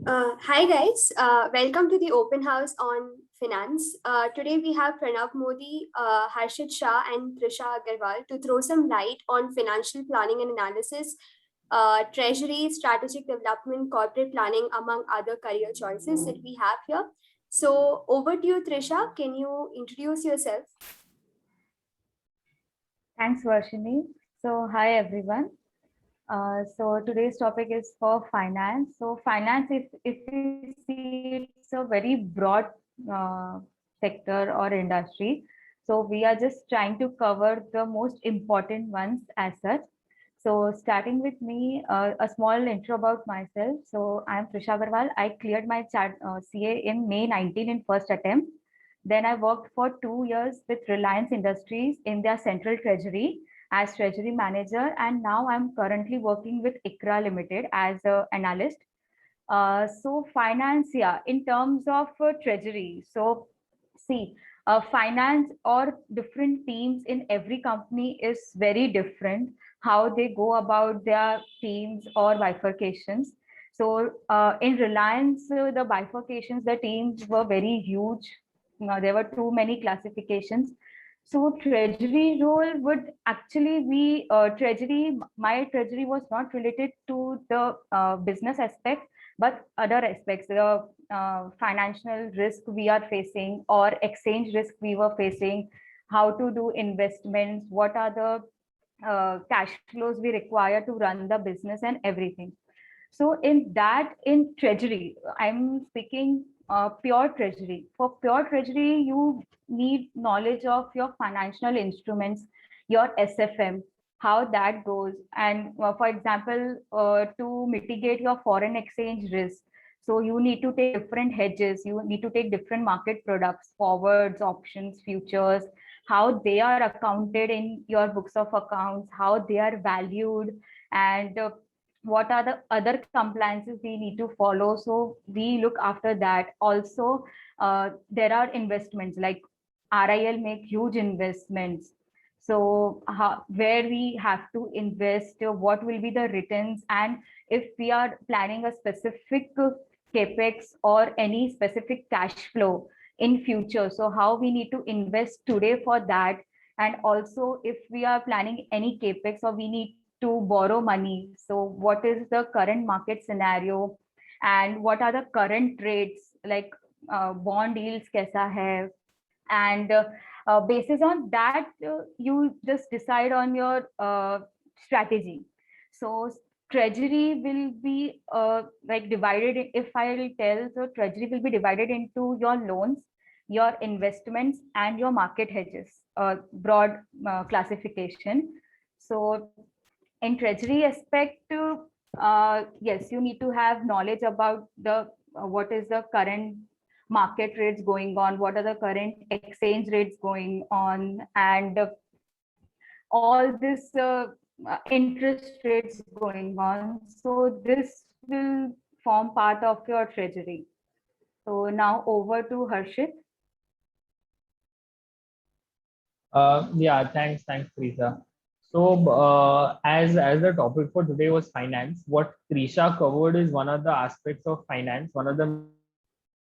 Hi guys, welcome to the open house on finance. Today we have Pranav Modi, Harshit Shah and Trisha Agarwal to throw some light on financial planning and analysis, treasury, strategic development, corporate planning, among other career choices that we have here. So over to you, Trisha. Can you introduce yourself? Thanks, Varshini. So, hi everyone. So today's topic is for finance. So finance, if you see, it's a very broad uh, sector or industry. So we are just trying to cover the most important ones as such. So starting with me, a small intro about myself. So I'm Trisha Agarwal. I cleared my CA in May 19 in first attempt. Then I worked for 2 years with Reliance Industries in their central treasury as treasury manager, and now I'm currently working with ICRA Limited as an analyst. So finance, yeah, in terms of treasury. So see, finance or different teams in every company is very different how they go about their teams or bifurcations. So in Reliance, the bifurcations, the teams were very huge. There were too many classifications. So treasury role would actually be treasury. My treasury was not related to the business aspect, but other aspects, the financial risk we are facing or exchange risk we were facing, how to do investments, what are the cash flows we require to run the business and everything. So in that, in treasury, I'm speaking pure treasury. For pure treasury, you need knowledge of your financial instruments, your SFM, how that goes. And for example, to mitigate your foreign exchange risk, so you need to take different hedges, you need to take different market products, forwards, options, futures, how they are accounted in your books of accounts, how they are valued, and what are the other compliances we need to follow. So we look after that. Also, there are investments like RIL make huge investments. So where we have to invest, what will be the returns, and if we are planning a specific capex or any specific cash flow in future, so how we need to invest today for that. And also if we are planning any capex or we need to borrow money, so what is the current market scenario and what are the current rates, like bond yields kaisa hai, and basis on that you just decide on your strategy. So treasury will be like divided if I will tell, so treasury will be divided into your loans, your investments and your market hedges, broad classification. So in treasury aspect, yes, you need to have knowledge about the what is the current market rates going on, what are the current exchange rates going on, and all this interest rates going on. So this will form part of your treasury. So now over to Harshit. Thanks, Trisha. So, as the topic for today was finance, what Trisha covered is one of the aspects of finance, one of the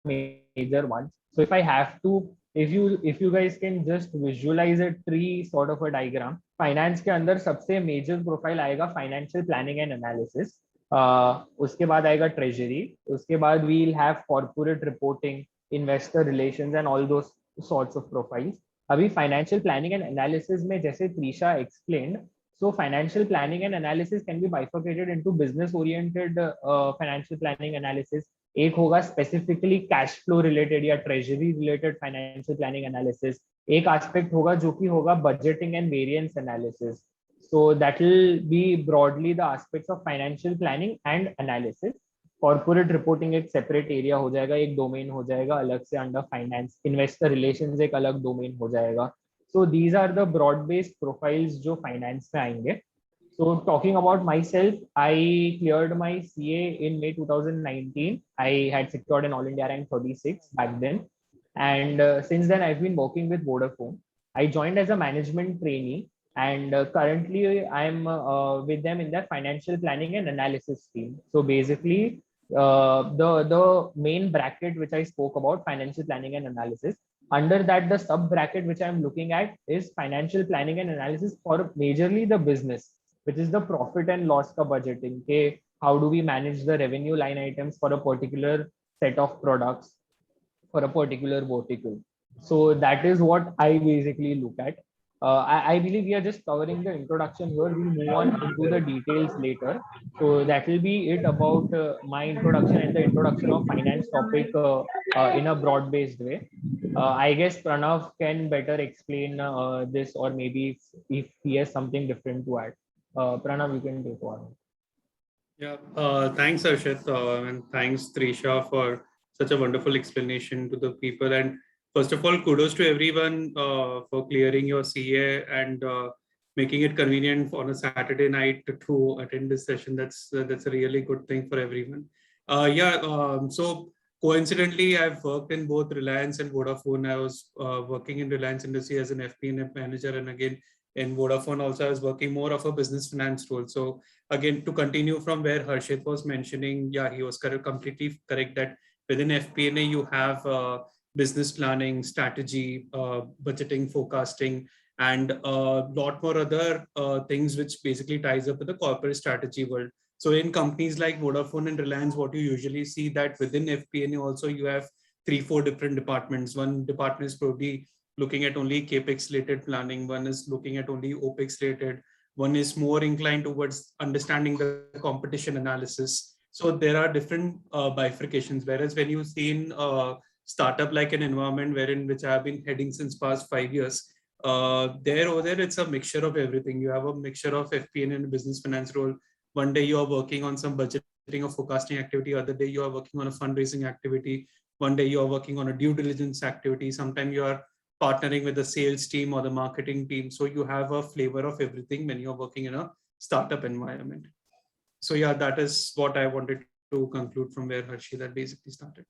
major ones. So, if I have to, if you guys can just visualize a tree sort of a diagram, finance के अंदर सबसे major profile आएगा financial planning and analysis. उसके बाद आएगा treasury, उसके बाद we'll have corporate reporting, investor relations and all those sorts of profiles. अभी फाइनेंशियल प्लानिंग एंड एनालिसिस में जैसे Trisha explained, so financial planning and analysis can be bifurcated into business oriented financial planning analysis. एक होगा specifically cash flow related या treasury related financial planning analysis. एक aspect होगा जो कि होगा budgeting and variance analysis. So that will be broadly the aspects of financial planning and analysis. Corporate reporting एक separate area हो जाएगा, एक डोमेन हो जाएगा अलग से अंडर फाइनेंस. इन्वेस्टर रिलेशंस एक अलग डोमेन हो जाएगा. So these are the broad based profiles जो फाइनेंस में आएंगे. So talking about myself, I cleared my CA in May 2019. I had secured an All India rank 36 back then, and since then I've been working with Vodafone. I joined as a management trainee, and currently I'm with them in their financial planning and analysis team. So basically, the main bracket which I spoke about, financial planning and analysis. Under that, the sub bracket which I'm looking at is financial planning and analysis for majorly the business, which is the profit and loss ka budgeting. Okay, how do we manage the revenue line items for a particular set of products for a particular vertical? So that is what I basically look at. I believe we are just covering the introduction here. We'll move on into the details later. So that will be it about my introduction and the introduction of finance topic in a broad-based way. I guess Pranav can better explain this, or maybe if he has something different to add. Pranav, you can take on. Yeah, thanks, Harshit, and thanks, Trisha, for such a wonderful explanation to the people. And first of all, kudos to everyone for clearing your CA and making it convenient on a Saturday night to attend this session. That's a really good thing for everyone. So coincidentally, I've worked in both Reliance and Vodafone. I was working in Reliance Industry as an FP&A manager, and again in Vodafone also I was working more of a business finance role. So again, to continue from where Harshit was mentioning, yeah, he was completely correct that within FP&A you have business planning, strategy, budgeting, forecasting, and a lot more other things which basically ties up with the corporate strategy world. So in companies like Vodafone and Reliance, what you usually see that within FP&A also you have 3-4 different departments. One department is probably looking at only capex related planning. One is looking at only opex related. One is more inclined towards understanding the competition analysis. So there are different bifurcations. Whereas when you see in startup like an environment wherein which I have been heading since past 5 years, over there it's a mixture of everything. You have a mixture of FP&A and business finance role. One day you are working on some budgeting or forecasting activity. Other day you are working on a fundraising activity. One day you are working on a due diligence activity. Sometimes you are partnering with the sales team or the marketing team. So you have a flavor of everything when you're working in a startup environment. So yeah, that is what I wanted to conclude from where Harshit basically started.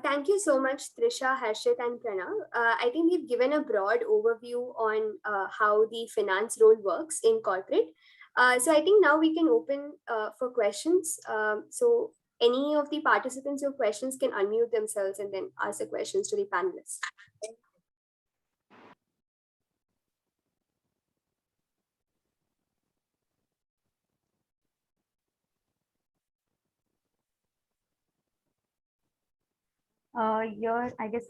Thank you so much, Trisha, Harshit, and Pranav. I think we've given a broad overview on how the finance role works in corporate. So I think now we can open for questions. So any of the participants who have questions can unmute themselves and then ask the questions to the panelists. Here, I guess,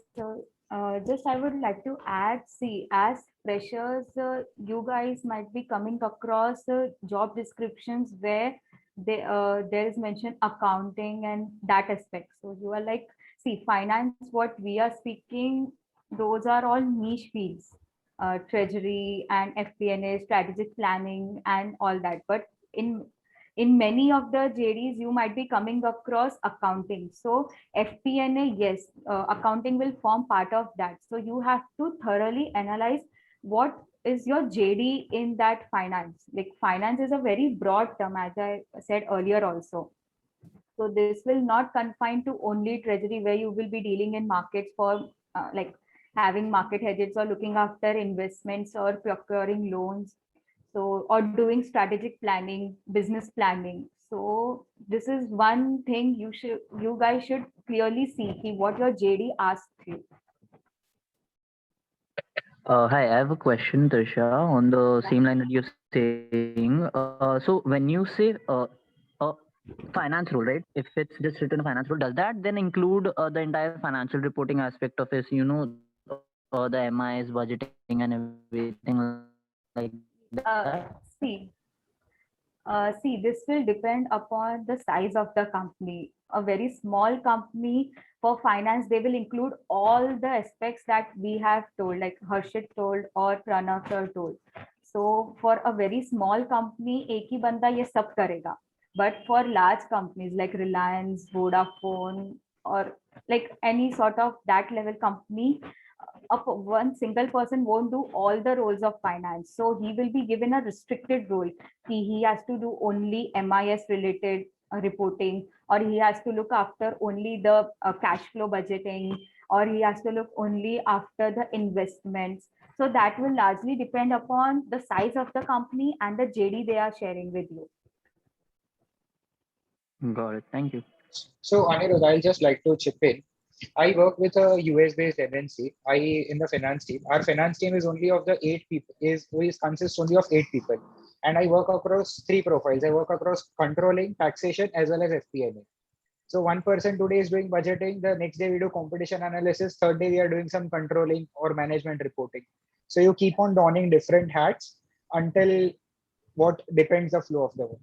just I would like to add, see, as freshers, you guys might be coming across job descriptions where there is mentioned accounting and that aspect. So you are like, see, finance, what we are speaking, those are all niche fields, treasury and FP&A, strategic planning and all that. But in many of the JDs, you might be coming across accounting. So FP&A, yes, accounting will form part of that. So you have to thoroughly analyze what is your JD in that finance. Like finance is a very broad term, as I said earlier also. So this will not confine to only treasury, where you will be dealing in markets for like having market hedges or looking after investments or procuring loans. So, or doing strategic planning, business planning. So this is one thing you guys should clearly see what your JD asks you. Hi, I have a question, Trisha, on the same line that you're saying. So when you say finance role, right? If it's just written finance role, does that then include the entire financial reporting aspect of it? The MIS budgeting and everything like that? See, this will depend upon the size of the company. A very small company, for finance, they will include all the aspects that we have told, like Harshit told or Pranav sir told. So for a very small company, एक ही बंदा ये सब करेगा. But for large companies like Reliance, Vodafone, or like any sort of that level company, one single person won't do all the roles of finance. So he will be given a restricted role. He has to do only MIS related reporting, or he has to look after only the cash flow budgeting, or he has to look only after the investments. So that will largely depend upon the size of the company and the JD they are sharing with you. Got it. Thank you. So Anirudh, I'll just like to chip in. I work with a US-based MNC. In the finance team. Our finance team is only of the 8 people. Consists only of 8 people, and I work across 3 profiles. I work across controlling, taxation, as well as FP&A. So one person today is doing budgeting. The next day we do competition analysis. Third day we are doing some controlling or management reporting. So you keep on donning different hats until what depends the flow of the work.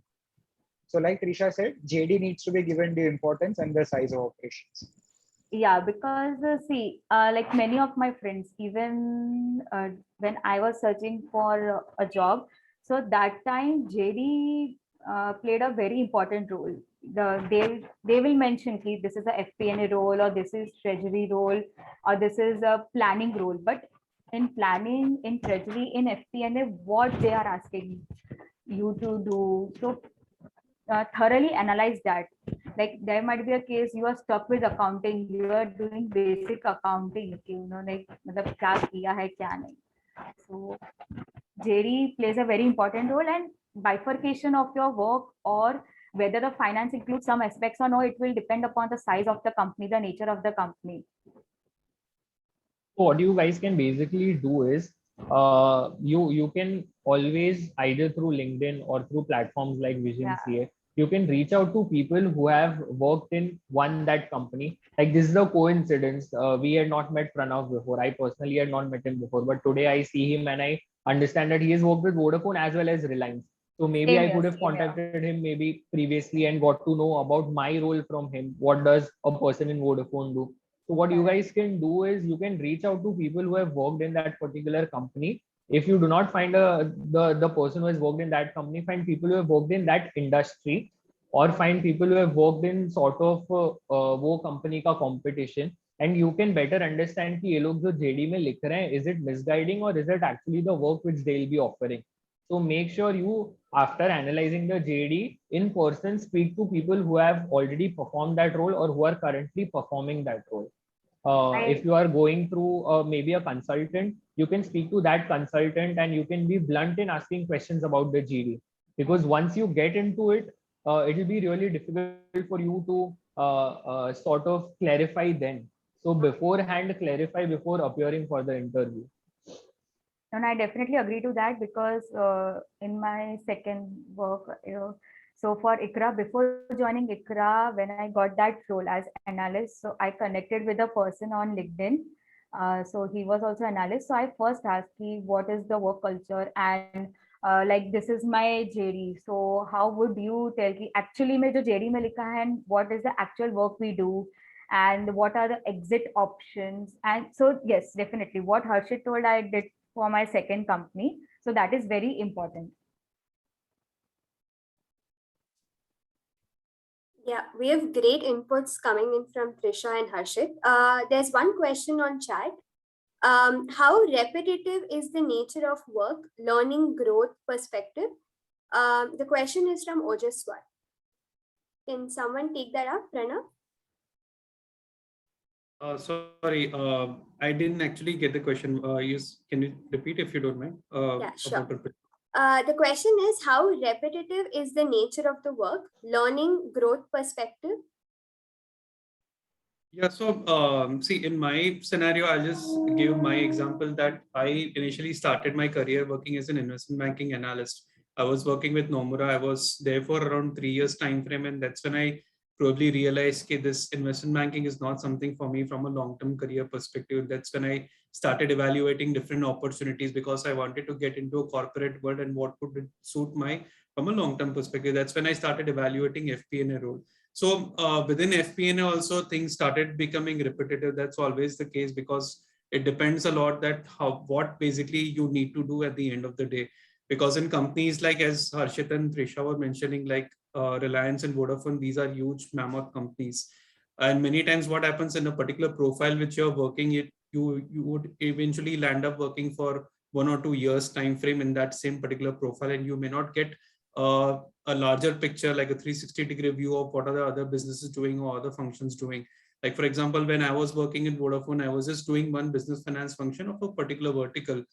So like Trisha said, JD needs to be given due importance and the size of operations. Yeah, because see, like many of my friends, even when I was searching for a job, so that time JD played a very important role. They will mention ki this is a FP&A role, or this is treasury role, or this is a planning role. But in planning, in treasury, in FP&A, what they are asking you to do, so thoroughly analyze that. Like there might be a case you are stuck with accounting, you are doing basic accounting, like matlab kya kiya hai kya nahi. So JD plays a very important role, and bifurcation of your work, or whether the finance includes some aspects or no, it will depend upon the size of the company, the nature of the company. So what you guys can basically do is you can always, either through LinkedIn or through platforms like Vision CA, you can reach out to people who have worked in that company. Like this is a coincidence. We had not met Pranav before. I personally had not met him before, but today I see him and I understand that he has worked with Vodafone as well as Reliance. So maybe I could have contacted him maybe previously and got to know about my role from him. What does a person in Vodafone do? So what you guys can do is you can reach out to people who have worked in that particular company. If you do not find the person who has worked in that company, find people who have worked in that industry, or find people who have worked in sort of वो company का competition, and you can better understand कि ये लोग जो JD में लिख रहे हैं, is it misguiding or is it actually the work which they'll be offering. So make sure you, after analyzing the JD in person, speak to people who have already performed that role or who are currently performing that role. If you are going through maybe a consultant, you can speak to that consultant and you can be blunt in asking questions about the JD. Because once you get into it, it will be really difficult for you to sort of clarify then. So beforehand, clarify before appearing for the interview. And I definitely agree to that, because in my second work, so for ICRA, before joining ICRA, when I got that role as analyst, so I connected with a person on LinkedIn. So he was also analyst. So I first asked him, what is the work culture, and like this is my JD. So how would you tell me actually mein jo JD mein likha hai, and what is the actual work we do, and what are the exit options? And so yes, definitely what Harshit told I did for my second company. So that is very important. Yeah, we have great inputs coming in from Trisha and Harshit. There's one question on chat. How repetitive is the nature of work, learning, growth perspective? The question is from Ojaswar. Can someone take that up, Pranav? Sorry, I didn't actually get the question. Can you repeat if you don't mind? Yeah, sure. The question is, how repetitive is the nature of the work, learning, growth perspective? Yeah, so see, in my scenario, I'll just give my example that I initially started my career working as an investment banking analyst. I was working with Nomura. I was there for around 3 years time frame, and that's when I probably realized that this investment banking is not something for me from a long-term career perspective. That's when I started evaluating different opportunities, because I wanted to get into a corporate world and what would suit my from a long-term perspective. That's when I started evaluating FP&A role. So within FP&A also things started becoming repetitive. That's always the case, because it depends a lot that what basically you need to do at the end of the day. Because in companies like, as Harshit and Trisha were mentioning, like Reliance and Vodafone, these are huge mammoth companies. And many times what happens in a particular profile which you're working, you would eventually land up working for 1 or 2 years time frame in that same particular profile, and you may not get a larger picture, like a 360-degree view of what are the other businesses doing or other functions doing. Like for example, when I was working in Vodafone, I was just doing one business finance function of a particular vertical.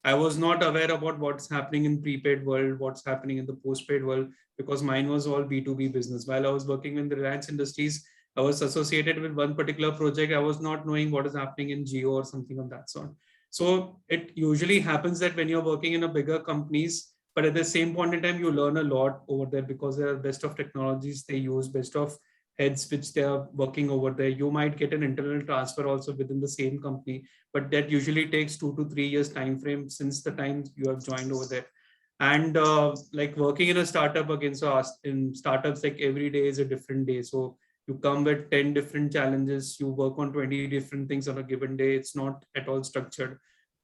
I was not aware about what's happening in prepaid world, what's happening in the postpaid world, because mine was all B2B business. While I was working in the Reliance Industries, I was associated with one particular project. I was not knowing what is happening in Geo or something of that sort. So it usually happens that when you're working in a bigger companies, but at the same point in time, you learn a lot over there because there are best of technologies they use, best of heads which they are working over there. You might get an internal transfer also within the same company, but that usually takes 2 to 3 years time frame since the time you have joined over there. And like working in a startup again, so in startups, like every day is a different day. So you come with 10 different challenges, you work on 20 different things on a given day. It's not at all structured.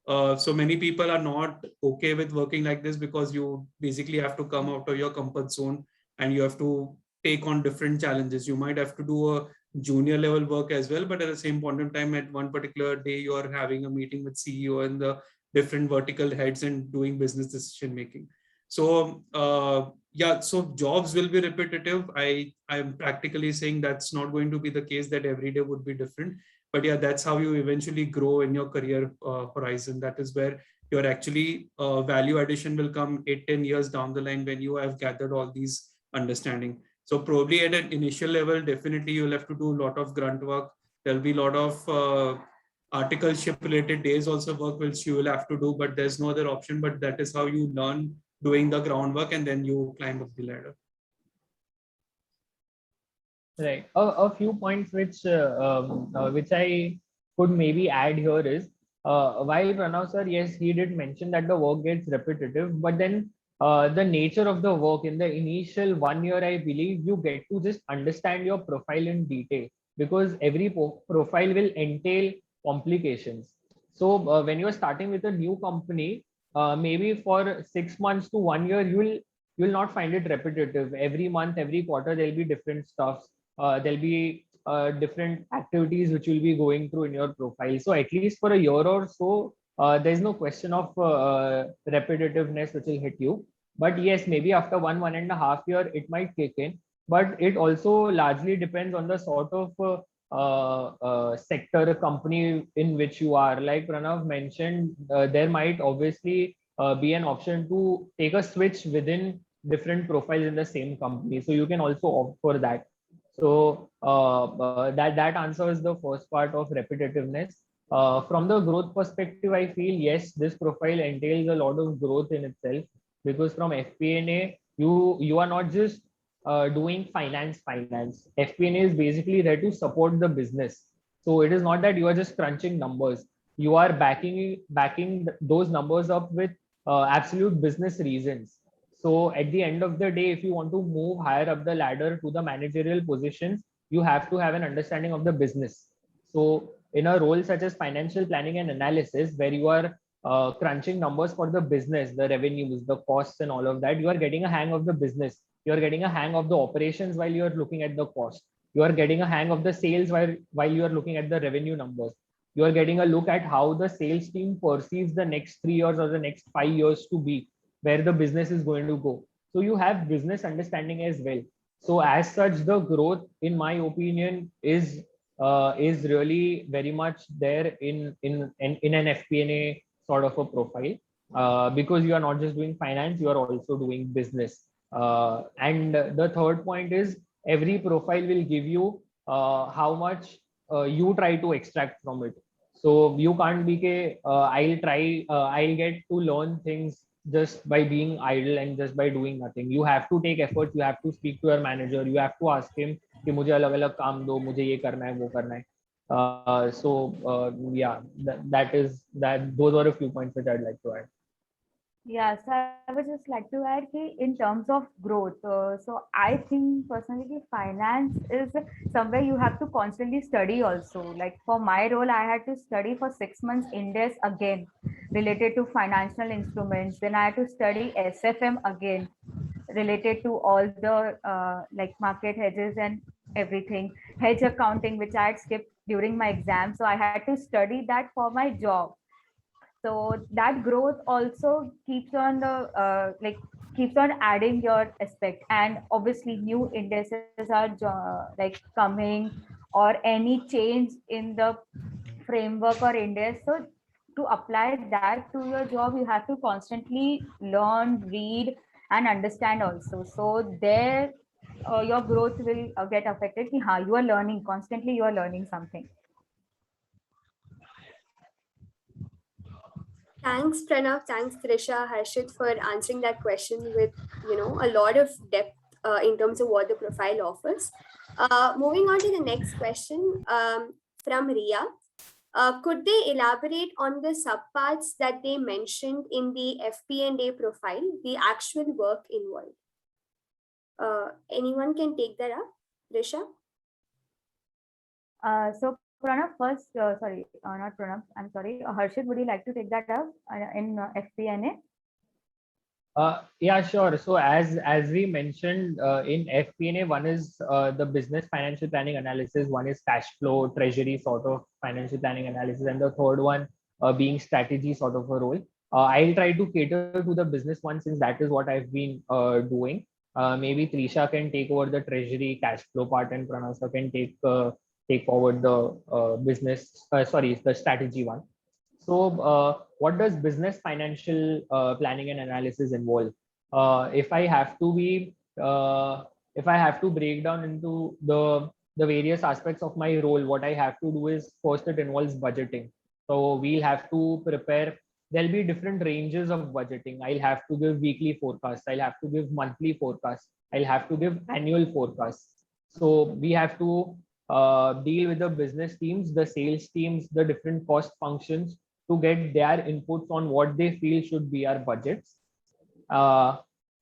So many people are not okay with working like this because you basically have to come out of your comfort zone and you have to take on different challenges. You might have to do a junior level work as well, but at the same point in time, at one particular day, you are having a meeting with CEO and the different vertical heads and doing business decision making. So yeah, so jobs will be repetitive. I'm practically saying that's not going to be the case, that every day would be different. But yeah, that's how you eventually grow in your career horizon. That is where your actually value addition will come 8-10 years down the line when you have gathered all these understanding. So probably at an initial level, definitely you'll have to do a lot of grunt work. There'll be a lot of articleship related days also work which you will have to do, but there's no other option. But that is how you learn doing the groundwork and then you climb up the ladder. Right. A few points which I could maybe add here is while Pranav sir, yes, he did mention that the work gets repetitive, but then the nature of the work in the initial 1 year, I believe you get to just understand your profile in detail, because every profile will entail complications. So when you're starting with a new company, maybe for 6 months to 1 year, you'll not find it repetitive. Every month, every quarter, there'll be different stuff. There'll be different activities which will be going through in your profile. So at least for a year or so, there's no question of repetitiveness which will hit you. But yes, maybe after 1.5 year, it might kick in. But it also largely depends on the sort of sector company in which you are. Like Pranav mentioned, there might obviously be an option to take a switch within different profiles in the same company. So you can also opt for that. So that answers the first part of repetitiveness. From the growth perspective, I feel yes, this profile entails a lot of growth in itself, because from FP&A, you are not just doing finance. FP&A is basically there to support the business. So it is not that you are just crunching numbers. You are backing those numbers up with absolute business reasons. So at the end of the day, if you want to move higher up the ladder to the managerial positions, you have to have an understanding of the business. So in a role such as financial planning and analysis, where you are crunching numbers for the business, the revenues, the costs and all of that, you are getting a hang of the business. You are getting a hang of the operations while you are looking at the cost. You are getting a hang of the sales while you are looking at the revenue numbers. You are getting a look at how the sales team perceives the next 3 years or the next 5 years to be, where the business is going to go. So you have business understanding as well. So as such, the growth, in my opinion, is really very much there in an FP&A sort of a profile, because you are not just doing finance, you are also doing business. And the third point is every profile will give you how much you try to extract from it. So you can't be I'll get to learn things just by being idle and just by doing nothing. You have to take efforts. You have to speak to your manager. You have to ask him कि मुझे अलग अलग काम दो, मुझे ये करना है, वो करना है. Yeah, those are a few points which I'd like to add. Yeah, so I would just like to add कि in terms of growth, so I think personally कि finance is somewhere you have to constantly study also. Like for my role, I had to study for 6 months Indes again related to financial instruments. Then I had to study SFM again related to all the like market hedges and everything, hedge accounting, which I had skipped during my exam. So I had to study that for my job. So that growth also keeps on the keeps on adding your aspect, and obviously new indices are like coming or any change in the framework or index. So to apply that to your job, you have to constantly learn, read, and understand also. So there, your growth will get affected. Ki, हाँ, you are learning constantly. You are learning something. Thanks, Pranav. Thanks, Trisha, Harshit, for answering that question with a lot of depth in terms of what the profile offers. Moving on to the next question from Ria. Could they elaborate on the subparts that they mentioned in the FP&A profile, the actual work involved? Anyone can take that up, Trisha? So Pranav first, sorry, not Pranav, I'm sorry. Harshit, would you like to take that up in FP&A? Yeah, sure. So as we mentioned in FP&A, one is the business financial planning analysis, one is cash flow, treasury sort of financial planning analysis, and the third one being strategy sort of a role. I'll try to cater to the business one since that is what I've been doing. Maybe Trisha can take over the treasury cash flow part, and Pranav sir can take forward the the strategy one. So what does business financial planning and analysis involve? If I have to be, if I have to break down into the various aspects of my role, what I have to do is first it involves budgeting. So we'll have to prepare. There'll be different ranges of budgeting. I'll have to give weekly forecasts. I'll have to give monthly forecasts. I'll have to give annual forecasts. So we have to deal with the business teams, the sales teams, the different cost functions to get their inputs on what they feel should be our budgets. An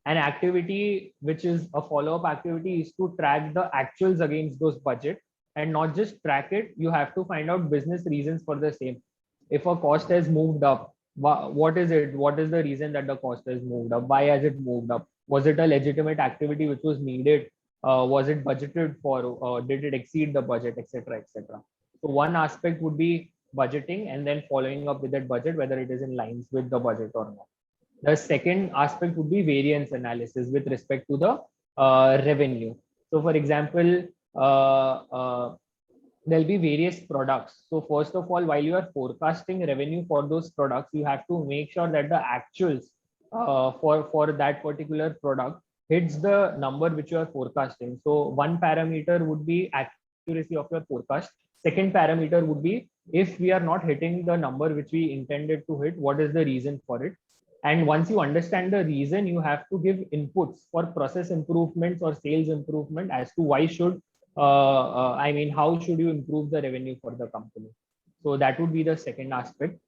activity which is a follow-up activity is to track the actuals against those budget, and not just track it, you have to find out business reasons for the same. If a cost has moved up, what is it? What is the reason that the cost has moved up? Why has it moved up? Was it a legitimate activity which was needed? Was it budgeted for? Did it exceed the budget, etc., etc.? So one aspect would be budgeting, and then following up with that budget, whether it is in lines with the budget or not. The second aspect would be variance analysis with respect to the revenue. So for example, there'll be various products. So first of all, while you are forecasting revenue for those products, you have to make sure that the actuals for that particular product hits the number which you are forecasting. So one parameter would be accuracy of your forecast. Second parameter would be, if we are not hitting the number which we intended to hit, what is the reason for it? And once you understand the reason, you have to give inputs for process improvements or sales improvement as to why should, how should you improve the revenue for the company? So that would be the second aspect.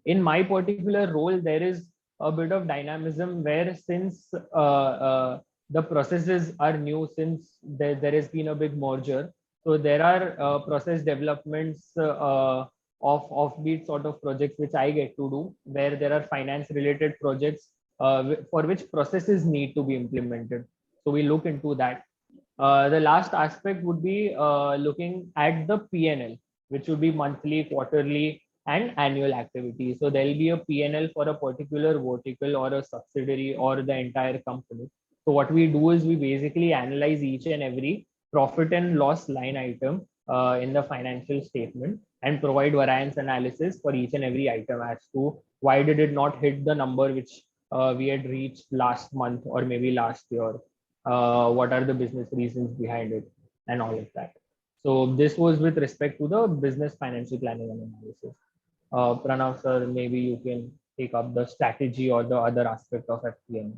In my particular role, there is a bit of dynamism where, since the processes are new, since there has been a big merger, so there are process developments of offbeat sort of projects which I get to do, where there are finance related projects for which processes need to be implemented. So we look into that. The last aspect would be looking at the P&L, which would be monthly, quarterly, and annual activity. So there will be a P&L for a particular vertical or a subsidiary or the entire company. So what we do is we basically analyze each and every profit and loss line item in the financial statement and provide variance analysis for each and every item as to why did it not hit the number which we had reached last month or maybe last year. What are the business reasons behind it and all of that. So this was with respect to the business financial planning and analysis. Pranav sir, maybe you can take up the strategy or the other aspect of FP&A.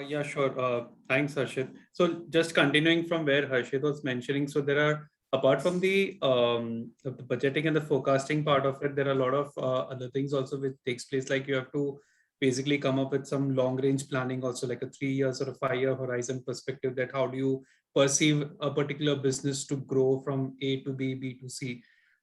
Yeah, sure. Thanks, Harshit. So just continuing from where Harshit was mentioning, so there are, apart from the budgeting and the forecasting part of it, there are a lot of other things also which takes place. Like you have to basically come up with some long range planning, also like a 3 years or a 5-year horizon perspective, that how do you perceive a particular business to grow from A to B, B to C.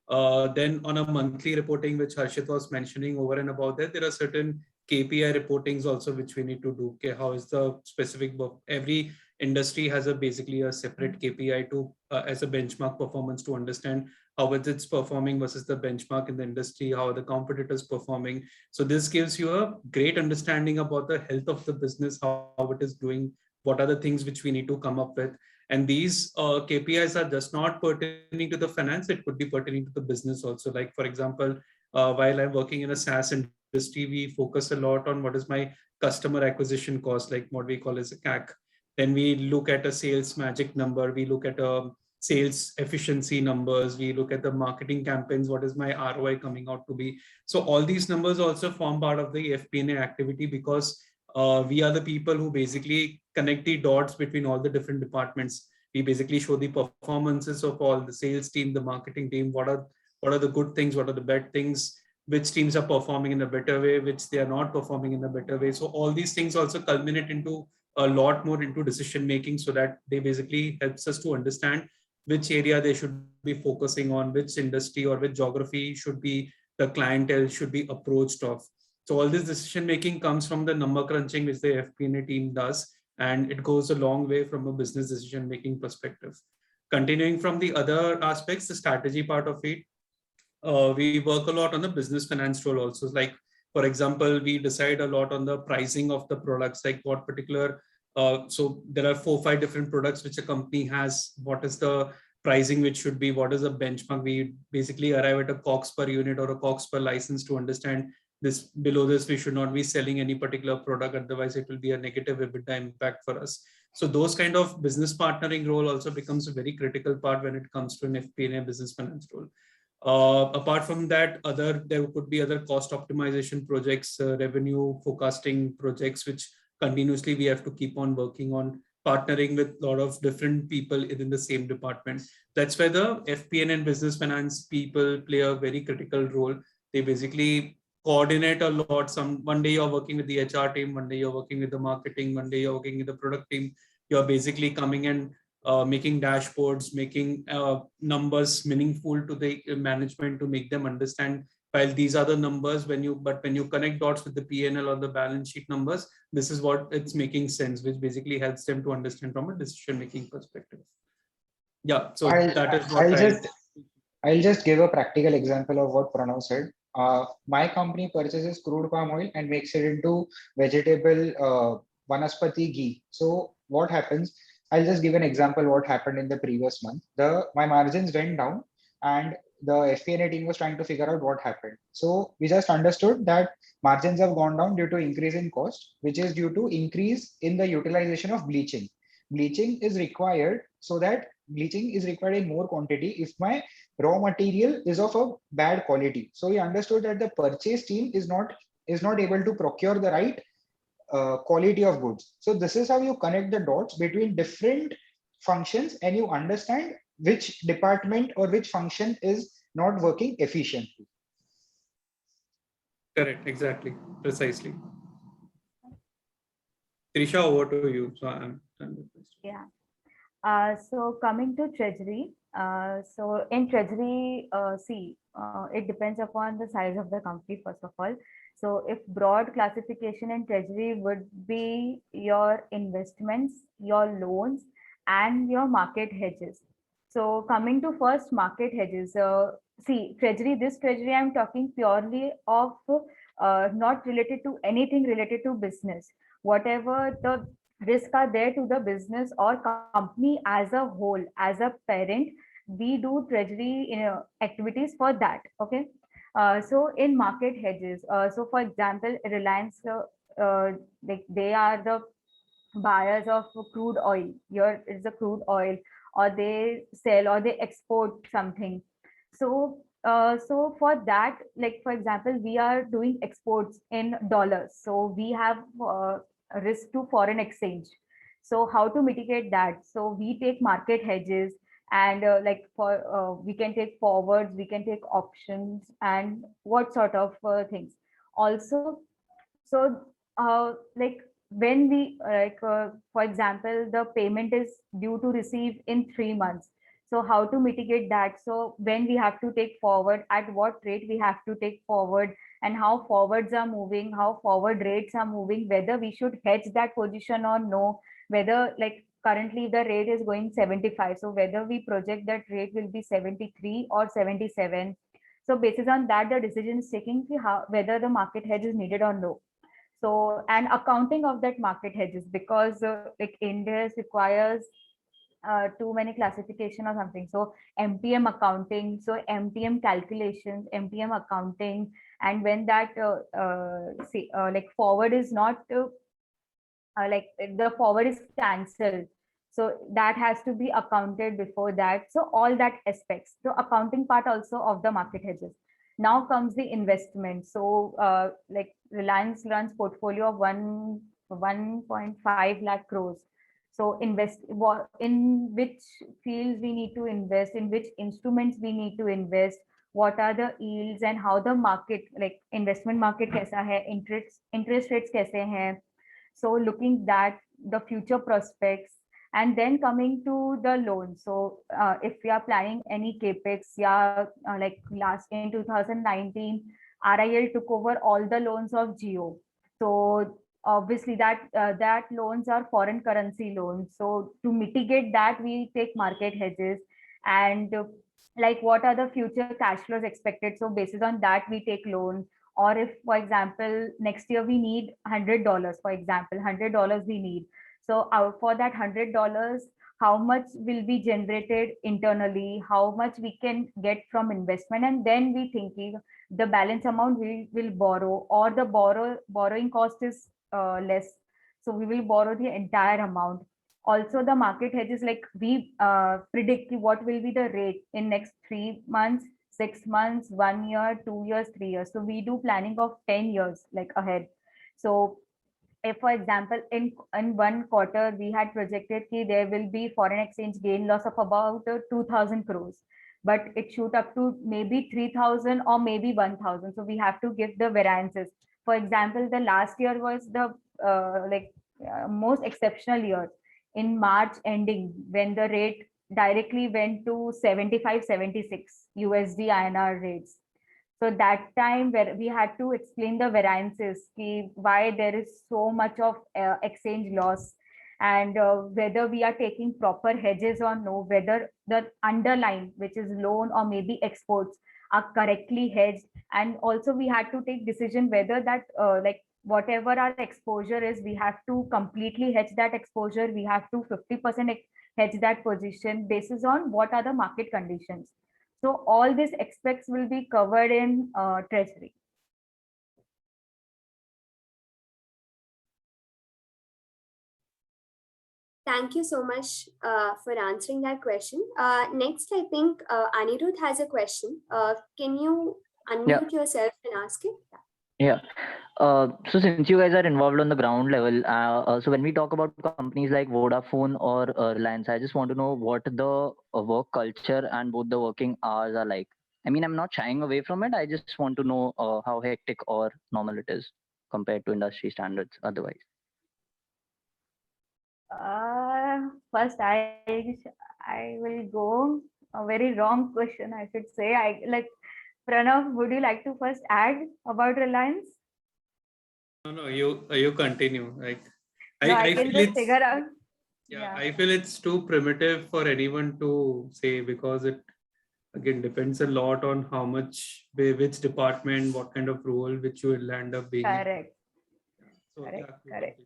Then on a monthly reporting, which Harshit was mentioning, over and above that, there are certain KPI reportings also which we need to do. Okay, how is the specific book? Every industry has basically a separate KPI to as a benchmark performance to understand how it's performing versus the benchmark in the industry, how are the competitors performing. So this gives you a great understanding about the health of the business, how it is doing, what are the things which we need to come up with. And these KPIs are just not pertaining to the finance, it could be pertaining to the business also. Like, for example, while I'm working in a SaaS industry, we focus a lot on what is my customer acquisition cost, like what we call as a CAC. Then we look at a sales magic number, we look at a sales efficiency numbers, we look at the marketing campaigns, what is my ROI coming out to be. So all these numbers also form part of the FP&A activity, because we are the people who basically connect the dots between all the different departments. We basically show the performances of all the sales team, the marketing team, what are the good things, what are the bad things, which teams are performing in a better way, which they are not performing in a better way. So all these things also culminate into a lot more into decision making, so that they basically helps us to understand which area they should be focusing on, which industry or which geography should be the clientele should be approached of. So all this decision making comes from the number crunching which the FP&A team does, and it goes a long way from a business decision making perspective. Continuing from the other aspects, the strategy part of it, we work a lot on the business finance role also. Like, for example, we decide a lot on the pricing of the products, like what particular, so there are 4 or 5 different products which a company has. What is the pricing which should be, what is the benchmark? We basically arrive at a COGS per unit or a COGS per license to understand this. Below this, we should not be selling any particular product, otherwise it will be a negative EBITDA impact for us. So those kind of business partnering role also becomes a very critical part when it comes to an FP&A business finance role. Apart from that, there could be other cost optimization projects, revenue forecasting projects, which continuously we have to keep on working on, partnering with a lot of different people within the same department. That's where the FP&A and business finance people play a very critical role. They basically coordinate a lot. One day you're working with the HR team, one day you're working with the marketing, one day you're working with the product team. You're basically coming and making dashboards, making numbers meaningful to the management to make them understand. While these are the numbers, when you connect dots with the P&L or the balance sheet numbers, this is what it's making sense, which basically helps them to understand from a decision making perspective. Yeah, so that is what I'll just give a practical example of what Pranav said. My company purchases crude palm oil and makes it into vegetable vanaspati ghee. So what happens? I'll just give an example what happened in the previous month. My margins went down and the FP&A team was trying to figure out what happened. So we just understood that margins have gone down due to increase in cost, which is due to increase in the utilization of bleaching. Bleaching is required in more quantity if my raw material is of a bad quality. So we understood that the purchase team is not able to procure the right quality of goods. So this is how you connect the dots between different functions and you understand which department or which function is not working efficiently. Correct, exactly, precisely. Trisha, over to you. So I'm done with this. Yeah. So coming to treasury, so in treasury, it depends upon the size of the company, first of all. So if broad classification in treasury would be your investments, your loans, and your market hedges. So coming to first market hedges, this treasury I'm talking purely of not related to anything related to business. Whatever the risks are there to the business or company as a whole, as a parent, we do treasury activities for that. Okay. So in market hedges, so for example, Reliance, like they are the buyers of crude oil. Here is the crude oil, or they sell or they export something. So so for that, like for example, we are doing exports in dollars, so we have a risk to foreign exchange. So how to mitigate that? So we take market hedges, and we can take forwards, we can take options, and what sort of things also. So like when we for example, the payment is due to receive in 3 months. So how to mitigate that? So when we have to take forward, at what rate we have to take forward, and how forwards are moving, how forward rates are moving, whether we should hedge that position or no, whether like currently the rate is going 75. So whether we project that rate will be 73 or 77. So basis on that, the decision is taking whether the market hedge is needed or no. So, and accounting of that market hedges, because like India requires too many classification or something. So MTM accounting, so MTM calculations, MTM accounting, and when that like forward is not like the forward is cancelled, so that has to be accounted before that. So all that aspects, so accounting part also of the market hedges. Now comes the investment. So like Reliance runs portfolio of 1.5 lakh crores. So invest in which fields we need to invest, in which instruments we need to invest, what are the yields, and how the market, like investment market kaisa hai, interest rates kaise hain. So looking that the future prospects, and then coming to the loan. So if we are planning any capex, yeah, like last in 2019, RIL took over all the loans of Geo. So obviously that loans are foreign currency loans. So to mitigate that, we take market hedges, and like what are the future cash flows expected. So basis on that, we take loan. Or if, for example, next year we need $100, for example, $100 we need. So for that $100, how much will be generated internally, how much we can get from investment, and then we thinking the balance amount we will borrow, or the borrowing cost is less, so we will borrow the entire amount. Also the market hedges, like we predict what will be the rate in next 3 months, 6 months, 1 year, 2 years, 3 years. So we do planning of 10 years like ahead. So if, for example, in one quarter we had projected that there will be foreign exchange gain loss of about 2,000 crores, but it shoot up to maybe 3,000 or maybe 1,000. So we have to give the variances. For example, the last year was the most exceptional year in March ending, when the rate directly went to 75, 76 USD INR rates. So that time where we had to explain the variances, why there is so much of exchange loss, and whether we are taking proper hedges or no, whether the underlying, which is loan or maybe exports, are correctly hedged. And also we had to take decision whether that like whatever our exposure is, we have to completely hedge that exposure, we have to 50% hedge that position basis on what are the market conditions. So all these aspects will be covered in treasury. Thank you so much for answering that question. Next, I think Anirudh has a question. Can you unmute yourself and ask it? Yeah. So since you guys are involved on the ground level, so when we talk about companies like Vodafone or Reliance, I just want to know what the work culture and both the working hours are like. I mean, I'm not shying away from it. I just want to know how hectic or normal it is compared to industry standards otherwise. First, I will go a very wrong question, I should say. I like Pranav, would you like to first add about Reliance? No, you continue. Like I can just figure out. Yeah, I feel it's too primitive for anyone to say, because it again depends a lot on how much, which department, what kind of role which you will end up being in. Correct. So, Correct.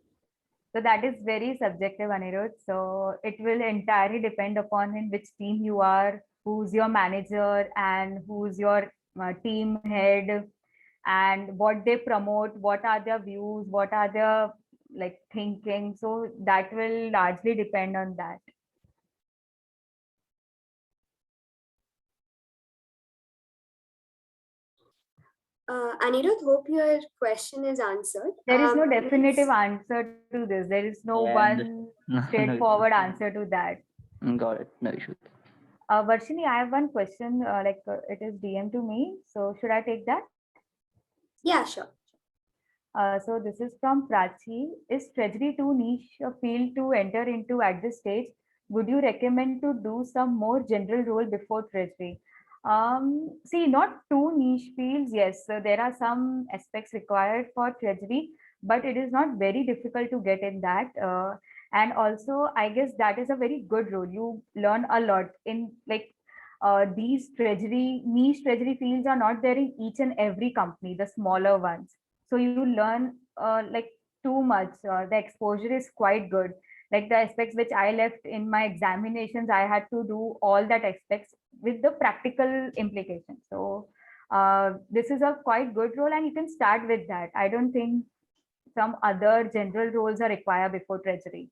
So that is very subjective, Anirudh. So it will entirely depend upon in which team you are, who's your manager, and who's your team head, and what they promote, what are their views, what are their like thinking. So that will largely depend on that. Anirudh, hope your question is answered. There is no definitive answer to this. There is no one straightforward answer to that. Got it. No issues. Varshini, I have one question. It is DM to me. So should I take that? Yeah, sure. So this is from Prachi. Is treasury too niche a field to enter into at this stage? Would you recommend to do some more general role before treasury? See, not too niche fields. Yes, so there are some aspects required for treasury, but it is not very difficult to get in that. And also, I guess that is a very good role. You learn a lot in like these niche treasury fields are not there in each and every company, the smaller ones. So you learn like too much. The exposure is quite good. like the aspects which I left in my examinations, I had to do all that aspects with the practical implications. So this is a quite good role, and you can start with that. I don't think some other general roles are required before treasury,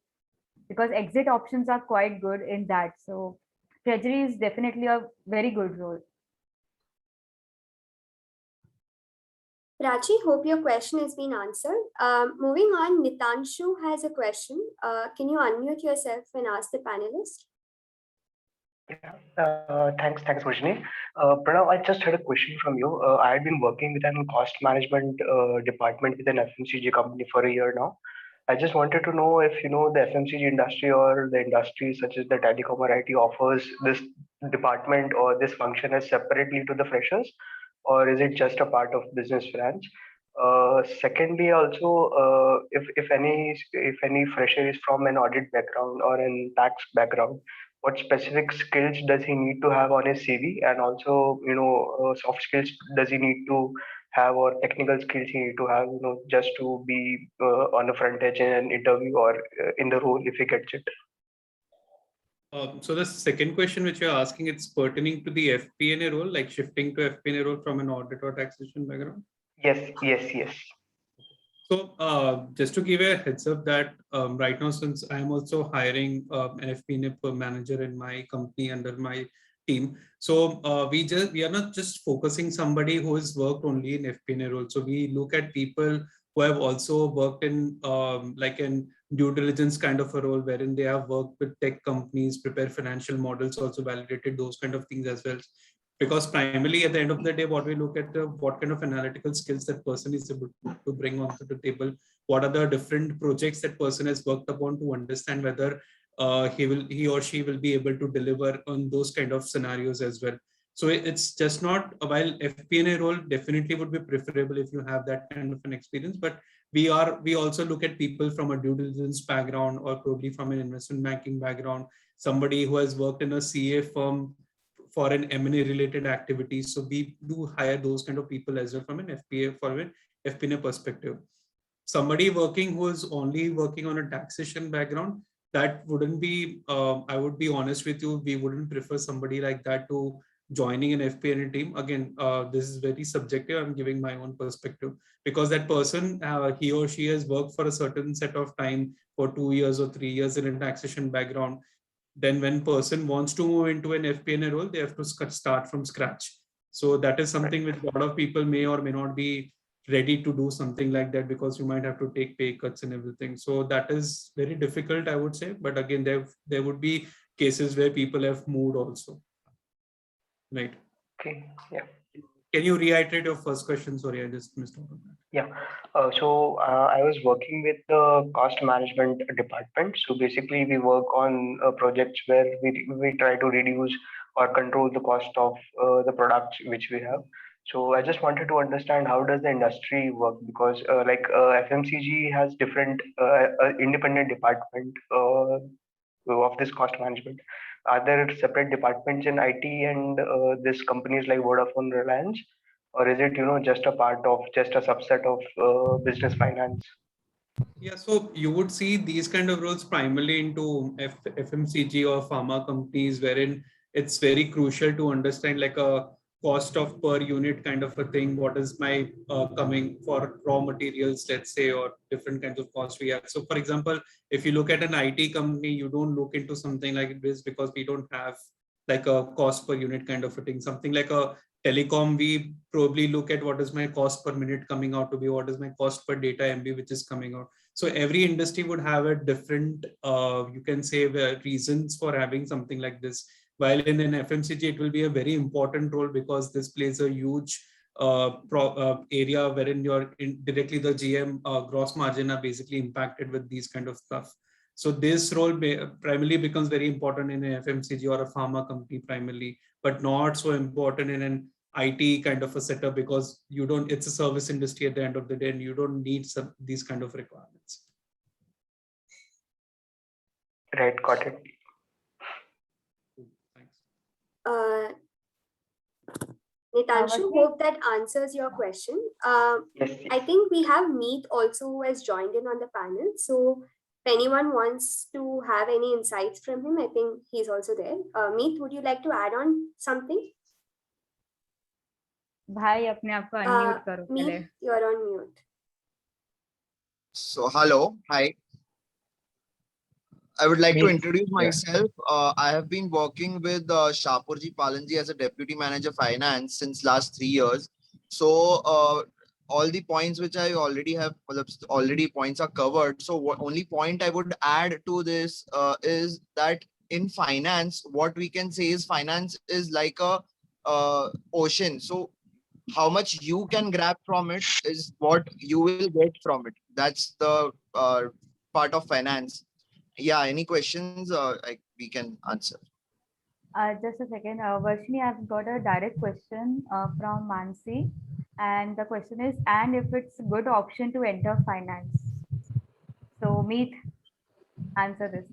because exit options are quite good in that. So treasury is definitely a very good role. Prachi, hope your question has been answered. Moving on, Nitanshu has a question. Can you unmute yourself and ask the panelist? Thanks, Roshni. Pranav, I just had a question from you. I had been working with an cost management department with an FMCG company for a year now. I just wanted to know if the FMCG industry or the industry such as the telecom or IT offers this department or this function as separately to the freshers, or is it just a part of business finance? Secondly, also, if any fresher is from an audit background or an tax background, what specific skills does he need to have on his CV, and also soft skills does he need to have, or technical skills he need to have, just to be on the front edge in an interview or in the role if he gets it. So the second question which you're asking, it's pertaining to the FP&A role, like shifting to FP&A role from an audit or taxation background? Yes. So just to give a heads up that right now, since I'm also hiring an FP&A manager in my company under my team, so we are not just focusing somebody who has worked only in FP&A role. So we look at people who have also worked in like an due diligence kind of a role, wherein they have worked with tech companies, prepare financial models, also validated those kind of things as well. Because primarily at the end of the day, what we look at what kind of analytical skills that person is able to bring onto the table, what are the different projects that person has worked upon to understand whether he or she will be able to deliver on those kind of scenarios as well. So it's just not, while FP&A role definitely would be preferable if you have that kind of an experience, but we also look at people from a due diligence background or probably from an investment banking background, somebody who has worked in a CA firm for an M&A related activities. So we do hire those kind of people as well from an FP&A perspective. Somebody working who is only working on a taxation background, that wouldn't be, I would be honest with you, we wouldn't prefer somebody like that to joining an FP&A team. Again, this is very subjective. I'm giving my own perspective, because that person, he or she has worked for a certain set of time for 2 years or 3 years in a taxation background. Then when person wants to move into an FP&A role, they have to start from scratch. So that is something which a lot of people may or may not be ready to do something like that, because you might have to take pay cuts and everything. So that is very difficult, I would say. But again, there would be cases where people have moved also. Right. Okay. Yeah. Can you reiterate your first question? Sorry, I just missed out on that. Yeah. So I was working with the cost management department. So basically, we work on projects where we try to reduce or control the cost of the products which we have. So I just wanted to understand, how does the industry work, because FMCG has different independent department of this cost management. Are there separate departments in IT and this companies like Vodafone, Reliance? Or is it just a part of, just a subset of business finance? Yeah, so you would see these kind of roles primarily into FMCG or pharma companies, wherein it's very crucial to understand like a cost of per unit kind of a thing. What is my coming for raw materials, let's say, or different kinds of costs we have. So for example, if you look at an IT company, you don't look into something like this because we don't have like a cost per unit kind of a thing. Something like a telecom, we probably look at what is my cost per minute coming out to be, what is my cost per data MB which is coming out. So every industry would have a different, you can say, reasons for having something like this. While in an FMCG, it will be a very important role because this plays a huge area wherein directly the GM gross margin are basically impacted with these kind of stuff. So this role primarily becomes very important in an FMCG or a pharma company primarily, but not so important in an IT kind of a setup, because it's a service industry at the end of the day and you don't need these kind of requirements. Right, got it. Thanks. Nitanshu, hope that answers your question. Yes. I think we have Meet also who has joined in on the panel. So If anyone wants to have any insights from him, I think he's also there. Meet, would you like to add on something? भाई अपने आप को unmute करो पहले. Meet, you're on mute. So, hello, hi. I would like to introduce myself. I have been working with Shapurji Palanji as a Deputy Manager Finance since last 3 years. So, all the points which I already have, already points are covered. So, only point I would add to this is that in finance, what we can say is finance is like a ocean. So, how much you can grab from it is what you will get from it. That's the part of finance. Yeah, any questions we can answer. Just a second, Varshini, I've got a direct question from Mansi, and the question is, and if it's a good option to enter finance? So, Meet, answer this.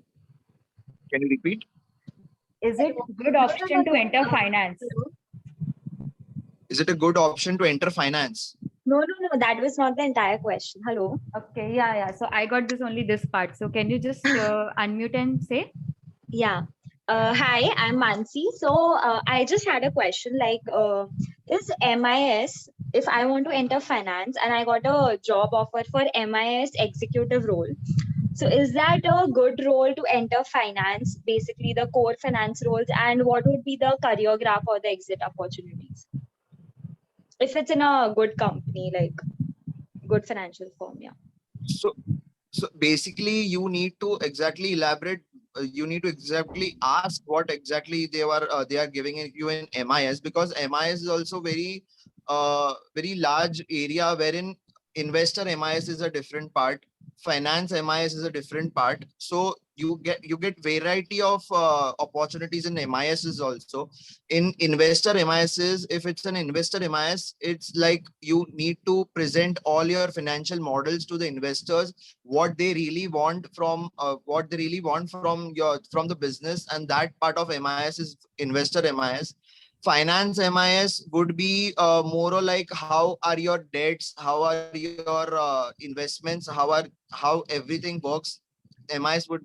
Can you repeat? Is it a good option to enter finance? Is it a good option to enter finance? No, that was not the entire question. Hello. Okay, yeah. So I got only this part. So can you just unmute and say? Yeah. Hi, I'm Mansi. So I just had a question like, is MIS, if I want to enter finance and I got a job offer for MIS executive role, so is that a good role to enter finance, basically the core finance roles, and what would be the career graph or the exit opportunities? If it's in a good company, like good financial firm, yeah. So basically you need to exactly elaborate. You need to exactly ask what exactly they are giving you in MIS, because MIS is also very large area wherein investor MIS is a different part, finance MIS is a different part. So you get variety of opportunities in MIS also. In investor MIS, if it's an investor MIS, it's like you need to present all your financial models to the investors, what they really want from from the business, and that part of MIS is investor MIS. Finance MIS would be more or like how are your debts, how are your investments, how everything works. MIS would